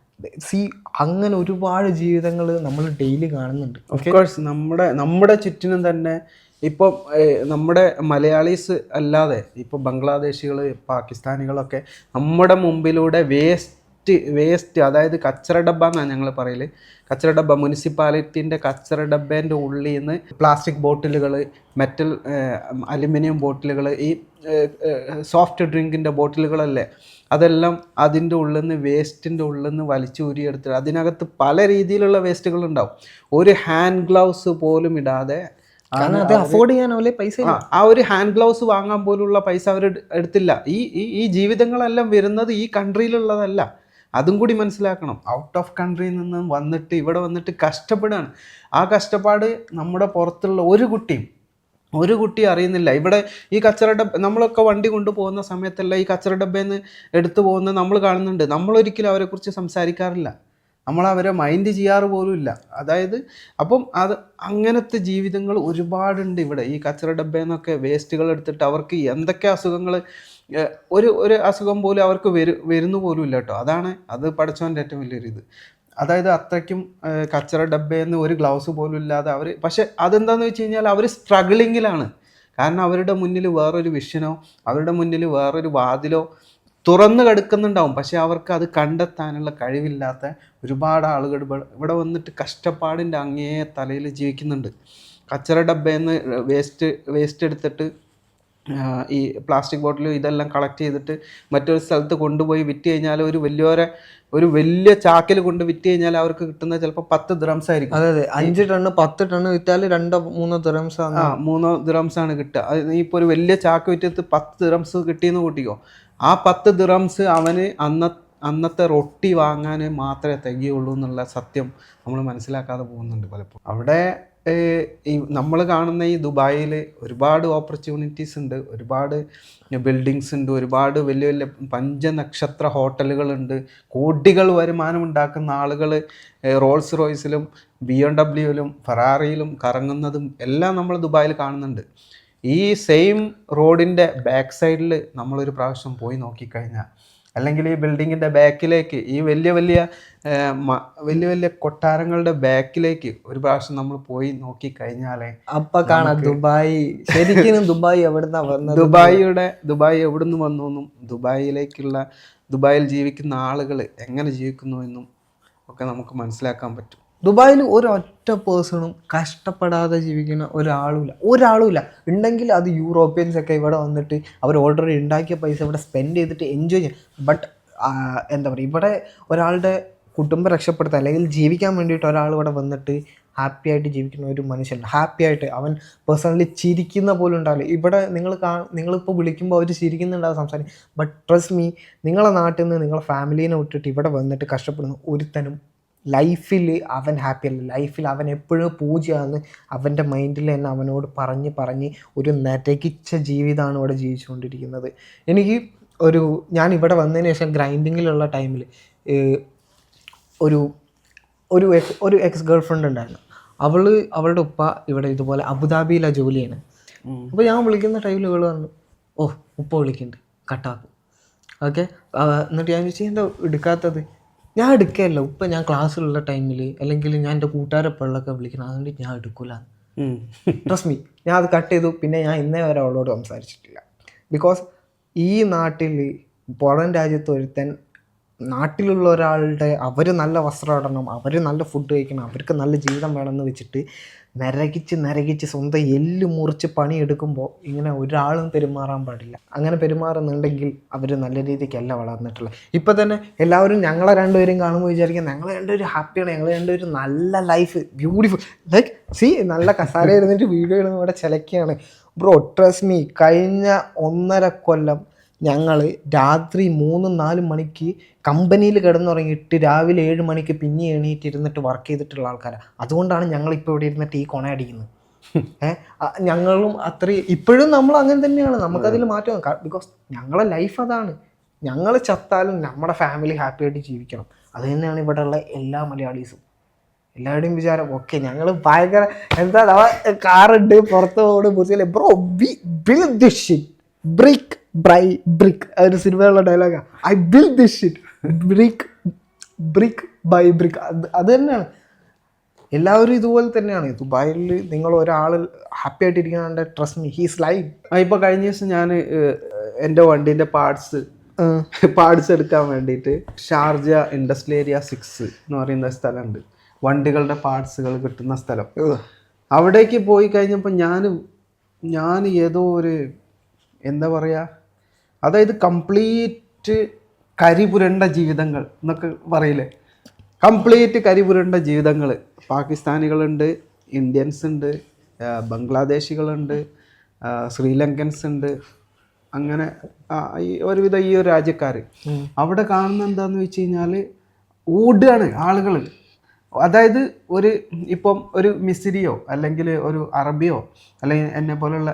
അങ്ങനെ ഒരുപാട് ജീവിതങ്ങൾ നമ്മൾ ഡെയിലി കാണുന്നുണ്ട്. ഓഫ് കോഴ്സ് നമ്മുടെ ചുറ്റിനും തന്നെ ഇപ്പം നമ്മുടെ മലയാളീസ് അല്ലാതെ ഇപ്പോൾ ബംഗ്ലാദേശികൾ, പാകിസ്ഥാനികളൊക്കെ നമ്മുടെ മുമ്പിലൂടെ വേസ്റ്റ് അതായത് കച്ചറ ഡബ്ബ എന്നാണ് ഞങ്ങൾ പറയൽ. കച്ചറ ഡബ്ബ, മുനിസിപ്പാലിറ്റീൻ്റെ കച്ചറ ഡബ്ബേൻ്റെ ഉള്ളിൽ നിന്ന് പ്ലാസ്റ്റിക് ബോട്ടിലുകൾ, മെറ്റൽ അലുമിനിയം ബോട്ടിലുകൾ, ഈ സോഫ്റ്റ് ഡ്രിങ്കിൻ്റെ ബോട്ടിലുകളല്ലേ, അതെല്ലാം അതിൻ്റെ ഉള്ളിൽ നിന്ന് വേസ്റ്റിൻ്റെ ഉള്ളിൽ നിന്ന് വലിച്ചൂരിയെടുത്തിട്ട് അതിനകത്ത് പല രീതിയിലുള്ള വേസ്റ്റുകളുണ്ടാവും. ഒരു ഹാൻഡ് ഗ്ലൗസ് പോലും ഇടാതെ, അഫോർഡ് ചെയ്യാൻ പൈസ, ആ ഒരു ഹാൻഡ് ഗ്ലൗസ് വാങ്ങാൻ പോലുള്ള പൈസ അവർ എടുത്തില്ല. ഈ ജീവിതങ്ങളെല്ലാം വരുന്നത് ഈ കൺട്രിയിലുള്ളതല്ല. അതും കൂടി മനസ്സിലാക്കണം. ഔട്ട് ഓഫ് കൺട്രിയിൽ നിന്ന് വന്നിട്ട് ഇവിടെ വന്നിട്ട് കഷ്ടപ്പെടുകയാണ്. ആ കഷ്ടപ്പാട് നമ്മുടെ പുറത്തുള്ള ഒരു കുട്ടിയും ഒരു കുട്ടി അറിയുന്നില്ല. ഇവിടെ ഈ കച്ചറ ഡബ്ബ നമ്മളൊക്കെ വണ്ടി കൊണ്ടുപോകുന്ന സമയത്തല്ല ഈ കച്ചറ ഡബ്ബേന്ന് എടുത്തു പോകുന്നത് നമ്മൾ കാണുന്നുണ്ട്. നമ്മളൊരിക്കലും അവരെക്കുറിച്ച് സംസാരിക്കാറില്ല, നമ്മൾ അവരെ മൈൻഡ് ചെയ്യാറ് പോലും ഇല്ല. അതായത് അപ്പം അത് അങ്ങനത്തെ ജീവിതങ്ങൾ ഒരുപാടുണ്ട് ഇവിടെ. ഈ കച്ചറ ഡബ്ബേന്നൊക്കെ വേസ്റ്റുകൾ എടുത്തിട്ട് അവർക്ക് എന്തൊക്കെ അസുഖങ്ങൾ, ഒരു അസുഖം പോലും അവർക്ക് വരുന്നു പോലും ഇല്ല കേട്ടോ. അത് പഠിച്ചവൻ്റെ ഏറ്റവും വലിയൊരു ഇത്. അതായത് അത്രയ്ക്കും കച്ചറ ഡബ്ബേന്ന് ഒരു ഗ്ലൗസ് പോലും ഇല്ലാതെ അവർ, പക്ഷെ അതെന്താണെന്ന് വെച്ച് കഴിഞ്ഞാൽ അവർ സ്ട്രഗിളിങ്ങിലാണ്. കാരണം അവരുടെ മുന്നിൽ വേറൊരു വിഷനോ അവരുടെ മുന്നിൽ വേറൊരു വാതിലോ തുറന്നു കിടക്കുന്നുണ്ടാവും, പക്ഷെ അവർക്ക് അത് കണ്ടെത്താനുള്ള കഴിവില്ലാത്ത ഒരുപാട് ആളുകൾ ഇവിടെ വന്നിട്ട് കഷ്ടപ്പാടിൻ്റെ അങ്ങേ തലയിൽ ജീവിക്കുന്നുണ്ട്. കച്ചറ ഡബ്ബേന്ന് വേസ്റ്റ് എടുത്തിട്ട് ഈ പ്ലാസ്റ്റിക് ബോട്ടിൽ ഇതെല്ലാം കളക്ട് ചെയ്തിട്ട് മറ്റൊരു സ്ഥലത്ത് കൊണ്ടുപോയി വിറ്റ് കഴിഞ്ഞാൽ ഒരു വലിയ ചാക്കിൽ കൊണ്ട് വിറ്റ് കഴിഞ്ഞാൽ അവർക്ക് കിട്ടുന്നത് ചിലപ്പോൾ 10 ദിറംസ് ആയിരിക്കും. അതെ 5 ടണ്ണ് 10 ടണ്ണ് വിറ്റാൽ 2-3 ദിറംസ് 3 ദിറംസ് ആണ് കിട്ടുക. അത് ഇപ്പോൾ ഒരു വലിയ ചാക്ക് വിറ്റിട്ട് 10 ദിറംസ് കിട്ടിയെന്ന് കൂട്ടിക്കോ. ആ 10 ദിറംസ് അവന് അന്നത്തെ റൊട്ടി വാങ്ങാൻ മാത്രമേ തികയുള്ളൂ എന്നുള്ള സത്യം നമ്മൾ മനസ്സിലാക്കാതെ പോകുന്നുണ്ട് പലപ്പോഴും. അവിടെ ഈ നമ്മൾ കാണുന്ന ഈ ദുബായിൽ ഒരുപാട് ഓപ്പർച്യൂണിറ്റീസ് ഉണ്ട്, ഒരുപാട് ബിൽഡിങ്സ് ഉണ്ട്, ഒരുപാട് വലിയ വലിയ 5 നക്ഷത്ര ഹോട്ടലുകളുണ്ട്, കോടികൾ വരുമാനം ഉണ്ടാക്കുന്ന ആളുകൾ റോൾസ് റോയ്സിലും BMW-യിലും ഫെറാറിയിലും കറങ്ങുന്നതും എല്ലാം നമ്മൾ ദുബായിൽ കാണുന്നുണ്ട്. ഈ സെയിം റോഡിൻ്റെ ബാക്ക് സൈഡിൽ നമ്മളൊരു പ്രാവശ്യം പോയി നോക്കിക്കഴിഞ്ഞാൽ, അല്ലെങ്കിൽ ഈ ബിൽഡിങ്ങിൻ്റെ ബാക്കിലേക്ക്, ഈ വലിയ വലിയ കൊട്ടാരങ്ങളുടെ ബാക്കിലേക്ക് ഒരു പ്രാവശ്യം നമ്മൾ പോയി നോക്കിക്കഴിഞ്ഞാലേ അപ്പൊ കാണാം ദുബായ് ശരിക്കും. ദുബായ് എവിടുന്നാ വന്നത്, ദുബായ് എവിടുന്ന് വന്നു എന്നും ദുബായിൽ ജീവിക്കുന്ന ആളുകൾ എങ്ങനെ ജീവിക്കുന്നു എന്നും ഒക്കെ നമുക്ക് മനസ്സിലാക്കാൻ പറ്റും. ദുബായിൽ ഒരൊറ്റ പേഴ്സണും കഷ്ടപ്പെടാതെ ജീവിക്കുന്ന ഒരാളുമില്ല. ഉണ്ടെങ്കിൽ അത് യൂറോപ്യൻസ് ഒക്കെ ഇവിടെ വന്നിട്ട് അവർ ഓൾറെഡി ഉണ്ടാക്കിയ പൈസ ഇവിടെ സ്പെൻഡ് ചെയ്തിട്ട് എൻജോയ് ചെയ്യും. ബട്ട് എന്താ പറയുക, ഇവിടെ ഒരാളുടെ കുടുംബം രക്ഷപ്പെടുത്താൻ അല്ലെങ്കിൽ ജീവിക്കാൻ വേണ്ടിയിട്ട് ഒരാൾ ഇവിടെ വന്നിട്ട് ഹാപ്പി ആയിട്ട് ജീവിക്കുന്ന ഒരു മനുഷ്യൻ, ഹാപ്പി ആയിട്ട് അവൻ പേഴ്സണലി ചിരിക്കുന്ന പോലും ഉണ്ടാവില്ല. ഇവിടെ നിങ്ങളിപ്പോൾ വിളിക്കുമ്പോൾ അവർ ചിരിക്കുന്നുണ്ടാവും, സംസാരിക്കും. ബട്ട് ട്രസ്റ്റ് മീ, നിങ്ങളെ നാട്ടിൽ നിന്ന് നിങ്ങളെ ഫാമിലീനെ വിട്ടിട്ട് ഇവിടെ വന്നിട്ട് കഷ്ടപ്പെടുന്ന ഒരുത്തനും ലൈഫിൽ അവൻ ഹാപ്പി അല്ല. ലൈഫിൽ അവൻ എപ്പോഴും പൂജയാണെന്ന് അവൻ്റെ മൈൻഡിൽ തന്നെ അവനോട് പറഞ്ഞ് ഒരു നരകിച്ച ജീവിതമാണ് ഇവിടെ ജീവിച്ചുകൊണ്ടിരിക്കുന്നത്. എനിക്ക് ഞാൻ ഇവിടെ വന്നതിന് ശേഷം ഗ്രൈൻഡിങ്ങിലുള്ള ടൈമിൽ ഒരു എക്സ് ഗേൾ ഫ്രണ്ട് ഉണ്ടായിരുന്നു. അവളുടെ ഉപ്പ ഇവിടെ ഇതുപോലെ അബുദാബിയിലാണ് ജോലി ചെയ്യണത്. അപ്പോൾ ഞാൻ വിളിക്കുന്ന ടൈമിൽ ഇവൾ പറഞ്ഞു, ഓ ഉപ്പ വിളിക്കുന്നുണ്ട്, കട്ടാക്കും. ഓക്കെ, എന്നിട്ട് ഞാൻ ചോദിച്ചു എന്താ എടുക്കാത്തത്? ഞാൻ എടുക്കുകയല്ല ഉപ്പ, ഞാൻ ക്ലാസ്സിലുള്ള ടൈമിൽ അല്ലെങ്കിൽ ഞാൻ എൻ്റെ കൂട്ടുകാരെപ്പോഴൊക്കെ വിളിക്കണം, അതുകൊണ്ട് ഞാൻ എടുക്കില്ല. ട്രസ്റ്റ് മീ, ഞാൻ അത് കട്ട് ചെയ്തു. പിന്നെ ഞാൻ ഇന്നേ വരെ അവളോട് സംസാരിച്ചിട്ടില്ല. ബിക്കോസ് ഈ നാട്ടിൽ പുറം രാജ്യത്ത് ഒരുത്തൻ നാട്ടിലുള്ള ഒരാളുടെ അവർ നല്ല വസ്ത്രം ഇടണം, അവർ നല്ല ഫുഡ് കഴിക്കണം, അവർക്ക് നല്ല ജീവിതം വേണമെന്ന് വെച്ചിട്ട് നരകിച്ച് സ്വന്തം എല്ല് മുറിച്ച് പണിയെടുക്കുമ്പോൾ ഇങ്ങനെ ഒരാളും പെരുമാറാൻ പാടില്ല. അങ്ങനെ പെരുമാറുന്നുണ്ടെങ്കിൽ അവർ നല്ല രീതിക്കല്ല വളർന്നിട്ടുള്ളത്. ഇപ്പം തന്നെ എല്ലാവരും ഞങ്ങളെ രണ്ടുപേരും കാണുമ്പോൾ വിചാരിക്കും ഞങ്ങൾ രണ്ടുപേരും ഹാപ്പിയാണ്, ഞങ്ങൾ രണ്ടുപേരും നല്ല ലൈഫ് ബ്യൂട്ടിഫുൾ, ലൈക്ക് നല്ല കസാര ഇരുന്നിട്ട് വീഡിയോ ഇടുന്ന ഇവിടെ ചിലക്കുകയാണ്. ബ്രോ ട്രസ്റ്റ് മീ, കഴിഞ്ഞ 1.5 കൊല്ലം ഞങ്ങൾ രാത്രി 3-4 മണിക്ക് കമ്പനിയിൽ കിടന്നുറങ്ങിയിട്ട് രാവിലെ 7 മണിക്ക് പിന്നെ എണീറ്റിരുന്നിട്ട് വർക്ക് ചെയ്തിട്ടുള്ള ആൾക്കാരാണ്. അതുകൊണ്ടാണ് ഞങ്ങളിപ്പോൾ ഇവിടെ ഇരുന്നിട്ട് ഈ കൊണയടിക്കുന്നത്. ഞങ്ങളും ഇപ്പോഴും നമ്മൾ അങ്ങനെ തന്നെയാണ്, നമുക്കതിൽ മാറ്റം. ബിക്കോസ് ഞങ്ങളെ ലൈഫ് അതാണ്. ഞങ്ങൾ ചത്താലും നമ്മുടെ ഫാമിലി ഹാപ്പി ആയിട്ട് ജീവിക്കണം. അത് തന്നെയാണ് ഇവിടെയുള്ള എല്ലാ മലയാളീസും. എല്ലാവരുടെയും വിചാരം ഓക്കെ ഞങ്ങൾ ഭയങ്കര എന്താ കാറുണ്ട് പുറത്ത് പോകണം പുതിയ bro build this shit brick ഒരു സിനിമയുള്ള ഡയലോഗാണ്, I build this shit brick by brick. അത് തന്നെയാണ് എല്ലാവരും ഇതുപോലെ തന്നെയാണ്. ദുബായിൽ നിങ്ങൾ ഒരാൾ ഹാപ്പി ആയിട്ടിരിക്കുന്നുണ്ട്, ട്രസ്റ്റ് മീ, ഹീസ് ലൈഫ്. ഇപ്പോൾ കഴിഞ്ഞ ദിവസം ഞാൻ എൻ്റെ വണ്ടീൻ്റെ പാർട്സ് എടുക്കാൻ വേണ്ടിയിട്ട് ഷാർജ ഇൻഡസ്ട്രിയൽ ഏരിയ 6 എന്ന് പറയുന്ന സ്ഥലമുണ്ട്, വണ്ടികളുടെ പാർട്സുകൾ കിട്ടുന്ന സ്ഥലം. അവിടേക്ക് പോയി കഴിഞ്ഞപ്പോൾ ഞാൻ ഏതോ ഒരു എന്താ പറയുക, അതായത് കംപ്ലീറ്റ് കരിപുരണ്ട ജീവിതങ്ങൾ എന്നൊക്കെ പറയില്ലേ, കംപ്ലീറ്റ് കരിപുരണ്ട ജീവിതങ്ങൾ. പാകിസ്ഥാനികളുണ്ട്, ഇന്ത്യൻസ് ഉണ്ട്, ബംഗ്ലാദേശികളുണ്ട്, ശ്രീലങ്കൻസ് ഉണ്ട്, അങ്ങനെ ഒരുവിധം ഈ ഒരു രാജ്യക്കാർ. അവിടെ കാണുന്ന എന്താണെന്ന് വെച്ച് കഴിഞ്ഞാൽ ഓടുകയാണ് ആളുകൾ. അതായത് ഇപ്പം ഒരു മിസ്രിയോ അല്ലെങ്കിൽ ഒരു അറബിയോ അല്ലെങ്കിൽ എന്നെ പോലുള്ള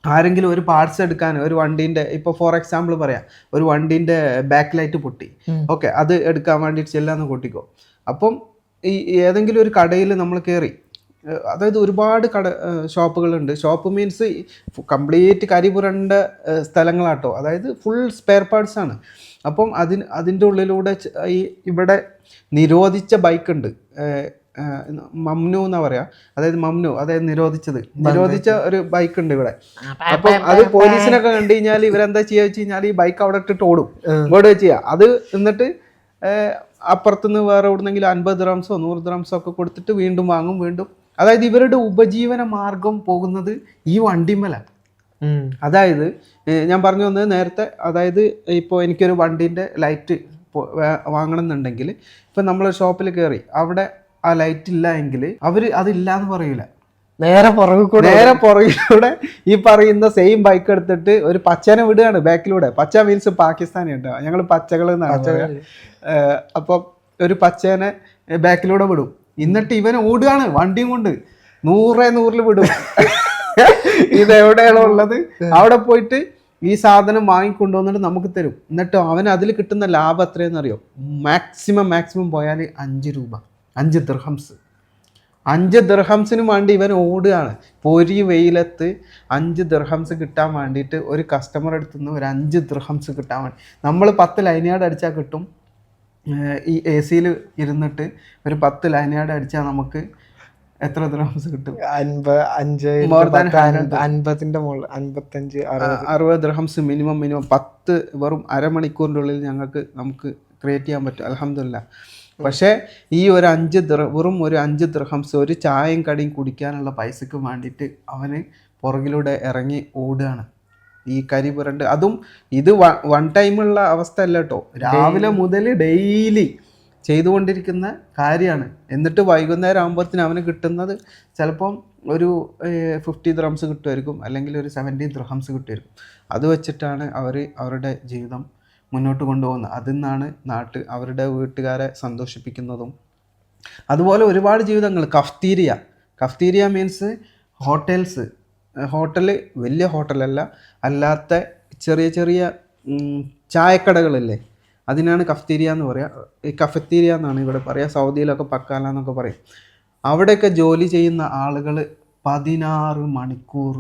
ആരെങ്കിലും ഒരു പാർട്സ് എടുക്കാൻ ഒരു വണ്ടീൻ്റെ ഇപ്പോൾ ഫോർ എക്സാമ്പിൾ പറയാം, ഒരു വണ്ടീൻ്റെ ബാക്ക് ലൈറ്റ് പൊട്ടി, ഓക്കെ, അത് എടുക്കാൻ വേണ്ടിയിട്ട് ചെല്ലാന്ന് കൂട്ടിക്കോ. അപ്പം ഈ ഏതെങ്കിലും ഒരു കടയിൽ നമ്മൾ കയറി, അതായത് ഒരുപാട് ഷോപ്പുകളുണ്ട്. ഷോപ്പ് മീൻസ് കംപ്ലീറ്റ് കരി പുരണ്ട സ്ഥലങ്ങളാട്ടോ, അതായത് ഫുൾ സ്പെയർ പാർട്സ് ആണ്. അപ്പം അതിൻ്റെ ഉള്ളിലൂടെ ഇവിടെ നിരോധിച്ച ബൈക്ക് ഉണ്ട്, മംനു എന്നാ പറയാ, അതായത് നിരോധിച്ച ഒരു ബൈക്ക് ഉണ്ട് ഇവിടെ. അപ്പം അത് പോലീസിനൊക്കെ കണ്ടു കഴിഞ്ഞാൽ ഇവരെന്താ ചെയ്യുക വെച്ച് കഴിഞ്ഞാൽ ഈ ബൈക്ക് അവിടെ ഇട്ടിട്ട് ഓടും, ഓടുക ചെയ്യുക. അത് എന്നിട്ട് അപ്പുറത്തുനിന്ന് വേറെ എവിടുന്നെങ്കിലും 50 ദിർഹംസോ 100 ദിർഹംസോ ഒക്കെ കൊടുത്തിട്ട് വീണ്ടും വാങ്ങും, വീണ്ടും. അതായത് ഇവരുടെ ഉപജീവന മാർഗം പോകുന്നത് ഈ വണ്ടിമേലാണ്. അതായത് ഞാൻ പറഞ്ഞു വന്നത് നേരത്തെ, അതായത് ഇപ്പോൾ എനിക്കൊരു വണ്ടീൻ്റെ ലൈറ്റ് വാങ്ങണം എന്നുണ്ടെങ്കിൽ ഇപ്പം നമ്മൾ ഷോപ്പിൽ കയറി അവിടെ ആ ലൈറ്റ് ഇല്ല എങ്കിൽ അവർ അതില്ല എന്ന് പറയൂല, നേരെ പുറകിലൂടെ ഈ പറയുന്ന സെയിം ബൈക്ക് എടുത്തിട്ട് ഒരു പച്ചനെ വിടുകയാണ് ബാക്കിലൂടെ. പച്ച മീൻസ് പാകിസ്ഥാനി കേട്ടോ, ഞങ്ങൾ പച്ചകൾ എന്നാണ്. അപ്പം ഒരു പച്ചേനെ ബാക്കിലൂടെ വിടും, എന്നിട്ട് ഇവൻ ഓടുകയാണ് വണ്ടിയും കൊണ്ട് 100 വിടും. ഇതെവിടെയാണോ ഉള്ളത് അവിടെ പോയിട്ട് ഈ സാധനം വാങ്ങിക്കൊണ്ടുവന്നിട്ട് നമുക്ക് തരും. എന്നിട്ട് അവന് അതിൽ കിട്ടുന്ന ലാഭം എത്രയെന്ന് അറിയോ? മാക്സിമം പോയാൽ 5 രൂപ, 5 ദിർഹംസ്. 5 ദിർഹംസിന് വേണ്ടി ഇവൻ ഓടുകയാണ്. പൊരി വെയിലത്ത് 5 ദിർഹംസ് കിട്ടാൻ വേണ്ടിയിട്ട് ഒരു കസ്റ്റമർ അടുത്ത് നിന്ന് ഒരു 5 ദിർഹംസ് കിട്ടാൻ വേണ്ടി നമ്മൾ 10 ലൈനിയാർഡ് അടിച്ചാൽ കിട്ടും. ഈ AC ഇരുന്നിട്ട് ഒരു 10 ലൈനിയാർഡ് അടിച്ചാൽ നമുക്ക് എത്ര ദിർഹംസ് കിട്ടും? 60 ദിർഹംസ് മിനിമം. 10 വെറും അരമണിക്കൂറിൻ്റെ ഉള്ളിൽ നമുക്ക് ക്രിയേറ്റ് ചെയ്യാൻ പറ്റും, അൽഹംദുലില്ലാ. പക്ഷേ ഈ ഒരു വെറും ഒരു 5 ദിർഹംസ് ഒരു ചായയും കടിയും കുടിക്കാനുള്ള പൈസക്ക് വേണ്ടിയിട്ട് അവന് പുറകിലൂടെ ഇറങ്ങി ഓടുകയാണ് ഈ കരി പുരണ്ട്. അതും ഇത് വൺ ടൈമുള്ള അവസ്ഥ അല്ല കേട്ടോ, രാവിലെ മുതൽ ഡെയിലി ചെയ്തുകൊണ്ടിരിക്കുന്ന കാര്യമാണ്. എന്നിട്ട് വൈകുന്നേരം ആകുമ്പോഴത്തേന് അവന് കിട്ടുന്നത് ചിലപ്പം ഒരു 50 ദിർഹംസ് കിട്ടുമായിരിക്കും, അല്ലെങ്കിൽ ഒരു 70 ദിർഹംസ് കിട്ടുമായിരിക്കും. അത് വെച്ചിട്ടാണ് അവരുടെ ജീവിതം മുന്നോട്ട് കൊണ്ടുപോകുന്നത്. അതിൽ നിന്നാണ് അവരുടെ വീട്ടുകാരെ സന്തോഷിപ്പിക്കുന്നതും. അതുപോലെ ഒരുപാട് ജീവിതങ്ങൾ. Cafeteria means hotels. ഹോട്ടല് വലിയ ഹോട്ടലല്ല, അല്ലാത്ത ചെറിയ ചായക്കടകളില്ലേ, അതിനാണ് കഫ്തീരിയ എന്ന് പറയുക. ഈ കഫത്തീരിയ എന്നാണ് ഇവിടെ പറയുക. സൗദിയിലൊക്കെ പക്കാല എന്നൊക്കെ പറയും. അവിടെയൊക്കെ ജോലി ചെയ്യുന്ന ആളുകൾ 16 മണിക്കൂർ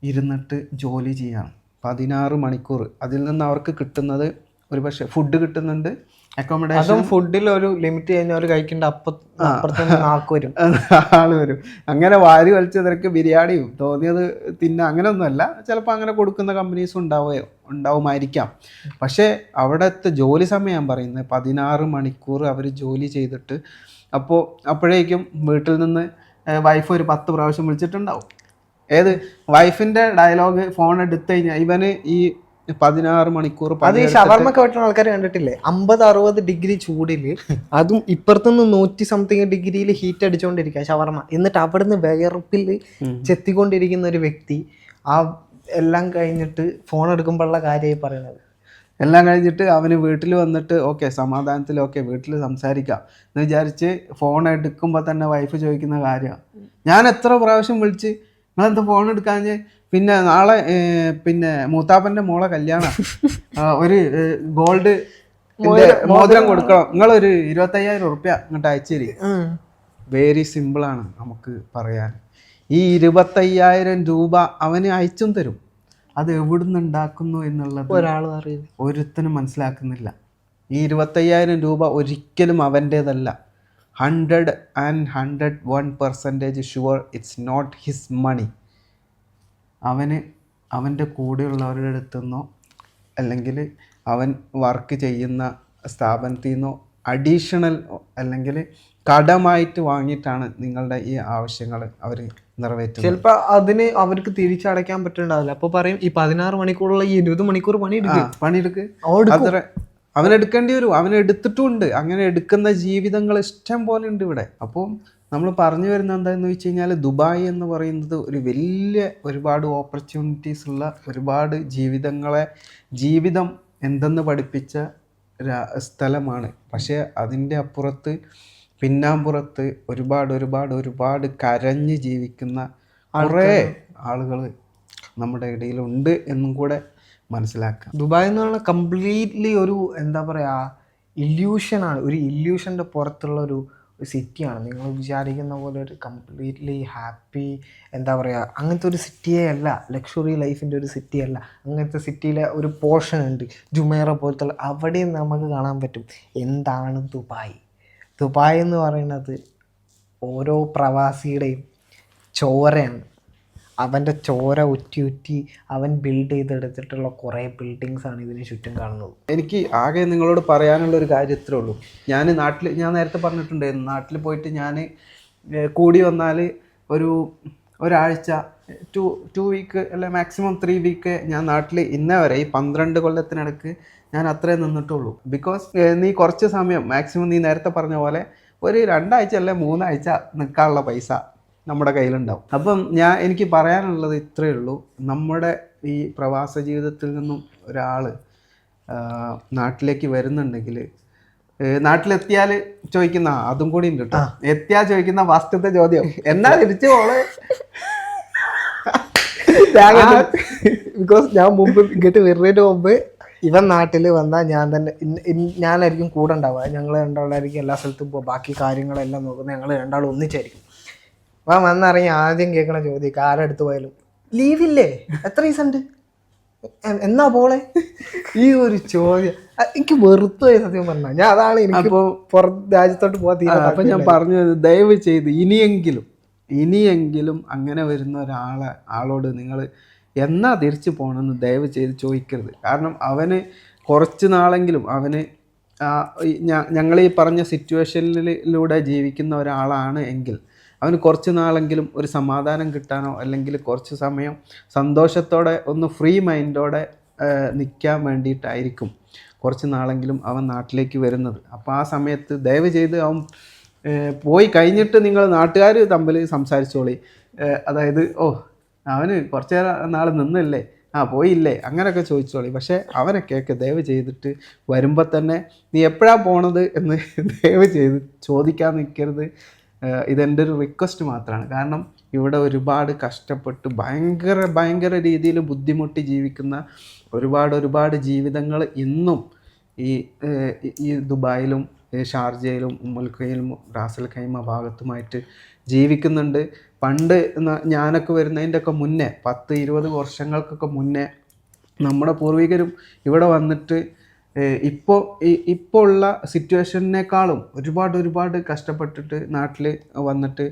ഇരുന്നിട്ട് ജോലി ചെയ്യാണ്. 16 മണിക്കൂർ. അതിൽ നിന്ന് അവർക്ക് കിട്ടുന്നത് ഒരു പക്ഷേ ഫുഡ് കിട്ടുന്നുണ്ട്, അക്കോമഡേഷൻ. ഫുഡിൽ ഒരു ലിമിറ്റ് കഴിഞ്ഞാൽ അവർ കഴിക്കേണ്ട ആള് വരും. അങ്ങനെ വാരി വലിച്ച നിരക്ക് ബിരിയാണിയും തോന്നിയത് അങ്ങനെയൊന്നുമല്ല. ചിലപ്പോൾ അങ്ങനെ കൊടുക്കുന്ന കമ്പനീസും ഉണ്ടാവുമായിരിക്കാം. പക്ഷേ അവിടുത്തെ ജോലി സമയം ഞാൻ പറയുന്നത് 16 മണിക്കൂർ അവർ ജോലി ചെയ്തിട്ട് അപ്പോഴേക്കും വീട്ടിൽ നിന്ന് വൈഫ് ഒരു 10 പ്രാവശ്യം വിളിച്ചിട്ടുണ്ടാവും. ഏത് വൈഫിന്റെ ഡയലോഗ് ഫോൺ എടുത്തു കഴിഞ്ഞാൽ ഇവന് ഈ 16 മണിക്കൂർ. അത് ഈ ഷവർമ്മൊക്കെ വെട്ടുന്ന ആൾക്കാർ കണ്ടിട്ടില്ലേ? 50-60 ഡിഗ്രി ചൂടില്, അതും ഇപ്പുറത്തുനിന്ന് 100 സംതിങ് ഡിഗ്രിയിൽ ഹീറ്റ് അടിച്ചുകൊണ്ടിരിക്കുക ഷവർമ്മ. എന്നിട്ട് അവിടുന്ന് വിയർപ്പിൽ ചെത്തിക്കൊണ്ടിരിക്കുന്ന ഒരു വ്യക്തി എല്ലാം കഴിഞ്ഞിട്ട് ഫോൺ എടുക്കുമ്പോഴുള്ള കാര്യമായി പറയുന്നത്. എല്ലാം കഴിഞ്ഞിട്ട് അവന് വീട്ടിൽ വന്നിട്ട് ഓക്കെ സമാധാനത്തിൽ വീട്ടിൽ സംസാരിക്കാം എന്ന് വിചാരിച്ച് ഫോൺ എടുക്കുമ്പോൾ തന്നെ വൈഫ് ചോദിക്കുന്ന കാര്യമാണ്, ഞാൻ എത്ര പ്രാവശ്യം വിളിച്ച് നിങ്ങളെന്താ ഫോൺ എടുക്കാഞ്ഞ്? പിന്നെ നാളെ മൂത്താപ്പൻ്റെ മോളെ കല്യാണം, ഒരു ഗോൾഡ് മോതിരം കൊടുക്കണം, നിങ്ങളൊരു 25,000 ഉറുപ്പ്യ ഇങ്ങോട്ട് അയച്ചേരി. വെരി സിമ്പിളാണ് നമുക്ക് പറയാൻ. ഈ 25,000 രൂപ അവന് അയച്ചും തരും. അത് എവിടുന്ന് ഉണ്ടാക്കുന്നു എന്നുള്ളത് ഒരുത്തനും മനസ്സിലാക്കുന്നില്ല. ഈ 25,000 രൂപ ഒരിക്കലും അവൻ്റേതല്ല. 101% sure it's not his money. അവൻ്റെ കൂടെയുള്ളവരുടെ അടുത്തുനിന്നോ അല്ലെങ്കിൽ അവൻ വർക്ക് ചെയ്യുന്ന സ്ഥാപനത്തിൽ നിന്നോ അഡീഷണൽ അല്ലെങ്കിൽ കടമായിട്ട് വാങ്ങിയിട്ടാണ് നിങ്ങളുടെ ഈ ആവശ്യങ്ങൾ അവർ നിറവേറ്റുന്നത്. ചിലപ്പോൾ അതിന് അവർക്ക് തിരിച്ചടയ്ക്കാൻ പറ്റുന്നുണ്ടാവില്ല. അപ്പോൾ പറയും ഈ 16 മണിക്കൂറുള്ള ഈ 20 മണിക്കൂർ പണിയെടുക്ക് അത്ര അവനെടുക്കേണ്ടി വരും. അവനെടുത്തിട്ടുമുണ്ട്. അങ്ങനെ എടുക്കുന്ന ജീവിതങ്ങൾ ഇഷ്ടം പോലെ ഉണ്ട് ഇവിടെ. അപ്പോൾ നമ്മൾ പറഞ്ഞു വരുന്നത് എന്താണെന്ന് വെച്ച് കഴിഞ്ഞാൽ, ദുബായ് എന്ന് പറയുന്നത് ഒരുപാട് ഓപ്പർച്യൂണിറ്റീസ് ഉള്ള ഒരുപാട് ജീവിതം എന്തെന്ന് പഠിപ്പിച്ച സ്ഥലമാണ്. പക്ഷേ അതിൻ്റെ അപ്പുറത്ത് പിന്നാമ്പുറത്ത് ഒരുപാട് കരഞ്ഞ് ജീവിക്കുന്ന കുറേ ആളുകൾ നമ്മുടെ ഇടയിലുണ്ട് എന്നും കൂടെ മനസ്സിലാക്കുക. ദുബായ് എന്ന് പറഞ്ഞാൽ കംപ്ലീറ്റ്ലി ഒരു എന്താ പറയുക ഇല്യൂഷനാണ്, ഒരു ഇല്യൂഷൻ്റെ പുറത്തുള്ള ഒരു സിറ്റിയാണ്. നിങ്ങൾ വിചാരിക്കുന്ന പോലെ ഒരു കംപ്ലീറ്റ്ലി ഹാപ്പി എന്താ പറയുക അങ്ങനത്തെ ഒരു സിറ്റിയേ അല്ല, ലക്ഷറി ലൈഫിൻ്റെ ഒരു സിറ്റി അല്ല. അങ്ങനത്തെ സിറ്റിയിലെ ഒരു പോർഷൻ ഉണ്ട് ജുമേറ പോലത്തെ, അവിടെയും നമുക്ക് കാണാൻ പറ്റും എന്താണ് ദുബായ്. ദുബായ് എന്ന് പറയുന്നത് ഓരോ പ്രവാസിയുടെയും ചോരയാണ്. അവൻ്റെ ചോര ഉറ്റി അവൻ ബിൽഡ് ചെയ്തെടുത്തിട്ടുള്ള കുറേ ബിൽഡിങ്സാണ് ഇതിന് ചുറ്റും കാണുന്നത്. എനിക്ക് ആകെ നിങ്ങളോട് പറയാനുള്ള ഒരു കാര്യം ഇത്രേ ഉള്ളൂ. ഞാൻ നേരത്തെ പറഞ്ഞിട്ടുണ്ടായിരുന്നു, നാട്ടിൽ പോയിട്ട് ഞാൻ കൂടി വന്നാൽ ഒരാഴ്ച 2 വീക്ക് അല്ലെ മാക്സിമം 3 വീക്ക് ഞാൻ നാട്ടിൽ ഇന്നേ വരെ ഈ 12 കൊല്ലത്തിനിടക്ക് ഞാൻ അത്രേ നിന്നിട്ടുള്ളൂ. ബിക്കോസ് നീ കുറച്ച് സമയം മാക്സിമം നീ നേരത്തെ പറഞ്ഞ പോലെ ഒരു 2 ആഴ്ച അല്ലെ 3 ആഴ്ച നിൽക്കാനുള്ള പൈസ നമ്മുടെ കയ്യിലുണ്ടാവും. അപ്പം എനിക്ക് പറയാനുള്ളത് ഇത്രയേ ഉള്ളൂ. നമ്മുടെ ഈ പ്രവാസ ജീവിതത്തിൽ നിന്നും ഒരാൾ നാട്ടിലേക്ക് വരുന്നുണ്ടെങ്കിൽ, നാട്ടിലെത്തിയാൽ ചോദിക്കുന്ന അതും കൂടി ഉണ്ട് കേട്ടോ, എത്തിയാൽ ചോദിക്കുന്ന ഫസ്റ്റത്തെ ചോദ്യം എന്നാ തിരിച്ചു പോളെ. ബിക്കോസ് ഞാൻ മുമ്പ് ഇങ്ങോട്ട് വരുന്നതിന് മുമ്പ് ഇവൻ നാട്ടിൽ വന്നാൽ ഞാനായിരിക്കും കൂടെ ഉണ്ടാവുക. ഞങ്ങൾ രണ്ടാളായിരിക്കും എല്ലാ സ്ഥലത്തും പോകുക, ബാക്കി കാര്യങ്ങളെല്ലാം നോക്കുന്നത് ഞങ്ങൾ രണ്ടാളും ഒന്നിച്ചായിരിക്കും. അപ്പം വന്നിറങ്ങി ആദ്യം കേൾക്കണ ചോദ്യം ആരെടുത്ത് പോയാലും ലീവില്ലേ, എത്ര ദിവസം ഉണ്ട്, എന്നാ പോളെ, ഈ ഒരു ചോദ്യം എനിക്ക് വെറുത്തു പോയി സത്യം പറഞ്ഞാൽ. ഞാൻ അതാണ് എനിക്ക് പുറത്ത് രാജ്യത്തോട്ട് പോകാൻ. അപ്പം ഞാൻ പറഞ്ഞത് ദയവ് ചെയ്ത് ഇനിയെങ്കിലും അങ്ങനെ വരുന്ന ആളോട് നിങ്ങൾ എന്നാ തിരിച്ചു പോകണമെന്ന് ദയവ് ചെയ്ത് ചോദിക്കരുത്. കാരണം അവന് കുറച്ച് നാളെങ്കിലും ഞങ്ങൾ ഈ പറഞ്ഞ സിറ്റുവേഷനിലൂടെ ജീവിക്കുന്ന ഒരാളാണ് എങ്കിൽ അവന് കുറച്ച് നാളെങ്കിലും ഒരു സമാധാനം കിട്ടാനോ അല്ലെങ്കിൽ കുറച്ച് സമയം സന്തോഷത്തോടെ ഒന്ന് ഫ്രീ മൈൻഡോടെ നിൽക്കാൻ വേണ്ടിയിട്ടായിരിക്കും കുറച്ച് നാളെങ്കിലും അവൻ നാട്ടിലേക്ക് വരുന്നത്. അപ്പോൾ ആ സമയത്ത് ദയവ് ചെയ്ത് അവൻ പോയി കഴിഞ്ഞിട്ട് നിങ്ങൾ നാട്ടുകാർ തമ്മിൽ സംസാരിച്ചോളി. അതായത് അവന് കുറച്ച് നാൾ നിന്നില്ലേ, പോയില്ലേ, അങ്ങനെയൊക്കെ ചോദിച്ചോളി. പക്ഷേ അവനെ ദയവ് ചെയ്തിട്ട് വരുമ്പോൾ തന്നെ നീ എപ്പോഴാണ് പോണത് എന്ന് ദയവ് ചെയ്ത് ചോദിക്കാൻ നിൽക്കരുത്. ഇതെൻ്റെ ഒരു റിക്വസ്റ്റ് മാത്രമാണ്. കാരണം ഇവിടെ ഒരുപാട് കഷ്ടപ്പെട്ട് ഭയങ്കര രീതിയിൽ ബുദ്ധിമുട്ടി ജീവിക്കുന്ന ഒരുപാട് ജീവിതങ്ങൾ ഇന്നും ഈ ദുബായിലും ഷാർജയിലും ഉമ്മുൽ ഖുവൈലും റാസൽ ഖൈമ ഭാഗത്തുമായിട്ട് ജീവിക്കുന്നുണ്ട്. പണ്ട് ഞാനൊക്കെ വരുന്നതിൻ്റെയൊക്കെ മുന്നേ 10-20 വർഷങ്ങൾക്കൊക്കെ മുന്നേ നമ്മുടെ പൂർവികരും ഇവിടെ വന്നിട്ട് ഇപ്പോൾ ഉള്ള സിറ്റുവേഷനേക്കാളും ഒരുപാട് കഷ്ടപ്പെട്ടിട്ട് നാട്ടിൽ വന്നിട്ട്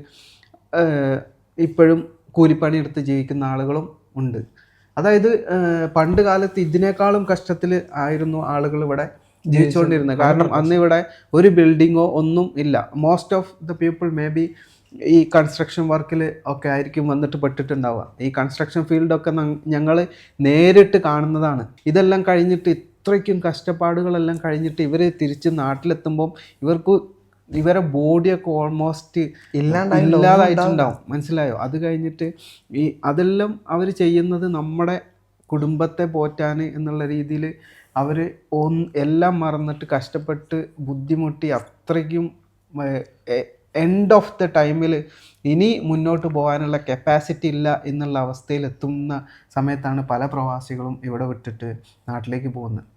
ഇപ്പോഴും കൂലിപ്പണി എടുത്ത് ജീവിക്കുന്ന ആളുകളും ഉണ്ട്. അതായത് പണ്ട് കാലത്ത് ഇതിനേക്കാളും കഷ്ടത്തിൽ ആയിരുന്നു ആളുകൾ ഇവിടെ ജീവിച്ചുകൊണ്ടിരുന്നത്. കാരണം അന്ന് ഇവിടെ ഒരു ബിൽഡിങ്ങോ ഒന്നും ഇല്ല. Most of the people may be ഈ കൺസ്ട്രക്ഷൻ വർക്കിൽ ഒക്കെ ആയിരിക്കും വന്നിട്ട് പെട്ടിട്ടുണ്ടാവുക. ഈ കൺസ്ട്രക്ഷൻ ഫീൽഡൊക്കെ ഞങ്ങൾ നേരിട്ട് കാണുന്നതാണ്. ഇതെല്ലാം കഴിഞ്ഞിട്ട് ഇത്രയ്ക്കും കഷ്ടപ്പാടുകളെല്ലാം കഴിഞ്ഞിട്ട് ഇവർ തിരിച്ച് നാട്ടിലെത്തുമ്പം ഇവരെ ബോഡിയൊക്കെ ഓൾമോസ്റ്റ് ഇല്ലാതായിട്ടുണ്ടാവും. മനസ്സിലായോ? അത് കഴിഞ്ഞിട്ട് അതെല്ലാം അവർ ചെയ്യുന്നത് നമ്മുടെ കുടുംബത്തെ പോറ്റാൻ എന്നുള്ള രീതിയിൽ അവർ എല്ലാം മറന്നിട്ട് കഷ്ടപ്പെട്ട് ബുദ്ധിമുട്ടി അത്രയ്ക്കും എൻഡ് ഓഫ് ദ ടൈമിൽ ഇനി മുന്നോട്ട് പോകാനുള്ള കപ്പാസിറ്റി ഇല്ല എന്നുള്ള അവസ്ഥയിൽ എത്തുന്ന സമയത്താണ് പല പ്രവാസികളും ഇവിടെ വിട്ടിട്ട് നാട്ടിലേക്ക് പോകുന്നത്.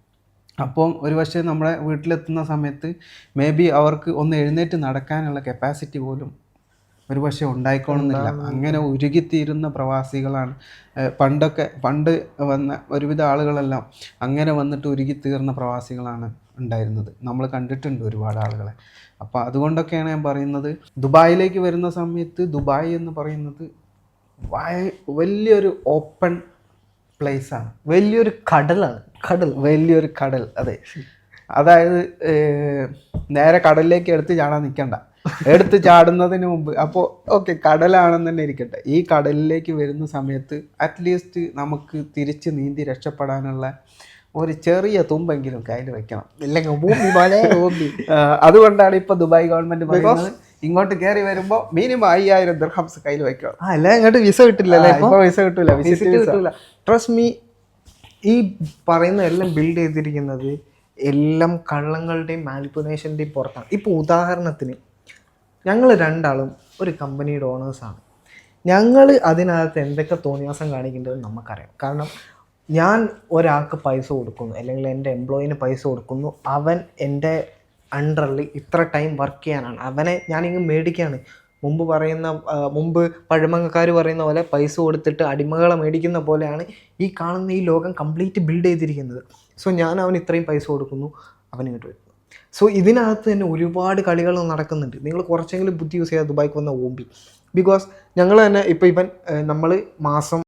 അപ്പം ഒരുപക്ഷെ നമ്മുടെ വീട്ടിലെത്തുന്ന സമയത്ത് മേ ബി അവർക്ക് ഒന്ന് എഴുന്നേറ്റ് നടക്കാനുള്ള കപ്പാസിറ്റി പോലും ഒരുപക്ഷെ ഉണ്ടായിക്കോണമെന്നില്ല. അങ്ങനെ ഉരുകിത്തീരുന്ന പ്രവാസികളാണ് പണ്ട് വന്ന ഒരുവിധ ആളുകളെല്ലാം അങ്ങനെ വന്നിട്ട് ഉരുകിത്തീർന്ന പ്രവാസികളാണ് ഉണ്ടായിരുന്നത്. നമ്മൾ കണ്ടിട്ടുണ്ട് ഒരുപാട് ആളുകളെ. അപ്പോൾ അതുകൊണ്ടൊക്കെയാണ് ഞാൻ പറയുന്നത്, ദുബായിലേക്ക് വരുന്ന സമയത്ത് ദുബായ് എന്ന് പറയുന്നത് വലിയൊരു ഓപ്പൺ പ്ലേസാണ്, വലിയൊരു കടലാണ്. വലിയൊരു കടൽ. അതെ, അതായത് നേരെ കടലിലേക്ക് എടുത്ത് ചാടാൻ നിൽക്കണ്ട, എടുത്ത് ചാടുന്നതിന് മുമ്പ് അപ്പോൾ ഓക്കെ കടലാണെന്ന് തന്നെ ഇരിക്കട്ടെ, ഈ കടലിലേക്ക് വരുന്ന സമയത്ത് അറ്റ്ലീസ്റ്റ് നമുക്ക് തിരിച്ച് നീന്തി രക്ഷപ്പെടാനുള്ള ഒരു ചെറിയ തുമ്പെങ്കിലും കയ്യിൽ വെക്കണം. അതുകൊണ്ടാണ് ഇപ്പൊ ദുബായ് ഗവൺമെന്റ് പറയുന്നത് ഇങ്ങോട്ട് കയറി വരുമ്പോൾ മിനിമം 5000 ദിർഹംസ് കയ്യിൽ വെക്കണം. ഇങ്ങോട്ട് വിസ കിട്ടില്ല, വിസ കിട്ടില്ല, വിസിറ്റ് കിട്ടില്ല. ട്രസ്റ്റ് മീ, ഈ പറയുന്ന എല്ലാം ബിൽഡ് ചെയ്തിരിക്കുന്നത് എല്ലാം കള്ളങ്ങളുടെയും മാനിപ്പുലേഷൻ്റെയും പുറത്താണ്. ഇപ്പോൾ ഉദാഹരണത്തിന് ഞങ്ങൾ രണ്ടാളും ഒരു കമ്പനിയുടെ ഓണേഴ്സാണ്. ഞങ്ങൾ അതിനകത്ത് എന്തൊക്കെ തോന്നിയാസം കാണിക്കേണ്ടതെന്ന് നമുക്കറിയാം. കാരണം ഞാൻ ഒരാൾക്ക് പൈസ കൊടുക്കുന്നു, അല്ലെങ്കിൽ എൻ്റെ എംപ്ലോയിന് പൈസ കൊടുക്കുന്നു, അവൻ എൻ്റെ അണ്ടറിൽ ഇത്ര ടൈം വർക്ക് ചെയ്യാനാണ്, അവനെ ഞാനിങ്ങ് മേടിക്കുകയാണ്. മുമ്പ് പഴമക്കാർ പറയുന്ന പോലെ പൈസ കൊടുത്തിട്ട് അടിമകളെ മേടിക്കുന്ന പോലെയാണ് ഈ കാണുന്ന ഈ ലോകം കംപ്ലീറ്റ് ബിൽഡ് ചെയ്തിരിക്കുന്നത്. സോ ഞാൻ അവന് ഇത്രയും പൈസ കൊടുക്കുന്നു, അവൻ ഇങ്ങോട്ട് വരുന്നു. സോ ഇതിനകത്ത് തന്നെ ഒരുപാട് കളികൾ നടക്കുന്നുണ്ട്. നിങ്ങൾ കുറച്ചെങ്കിലും ബുദ്ധി യൂസ് ചെയ്യാതെ ദുബായിക്ക് വന്ന ഓമ്പി. ബിക്കോസ് ഞങ്ങൾ തന്നെ ഇപ്പോൾ നമ്മൾ മാസം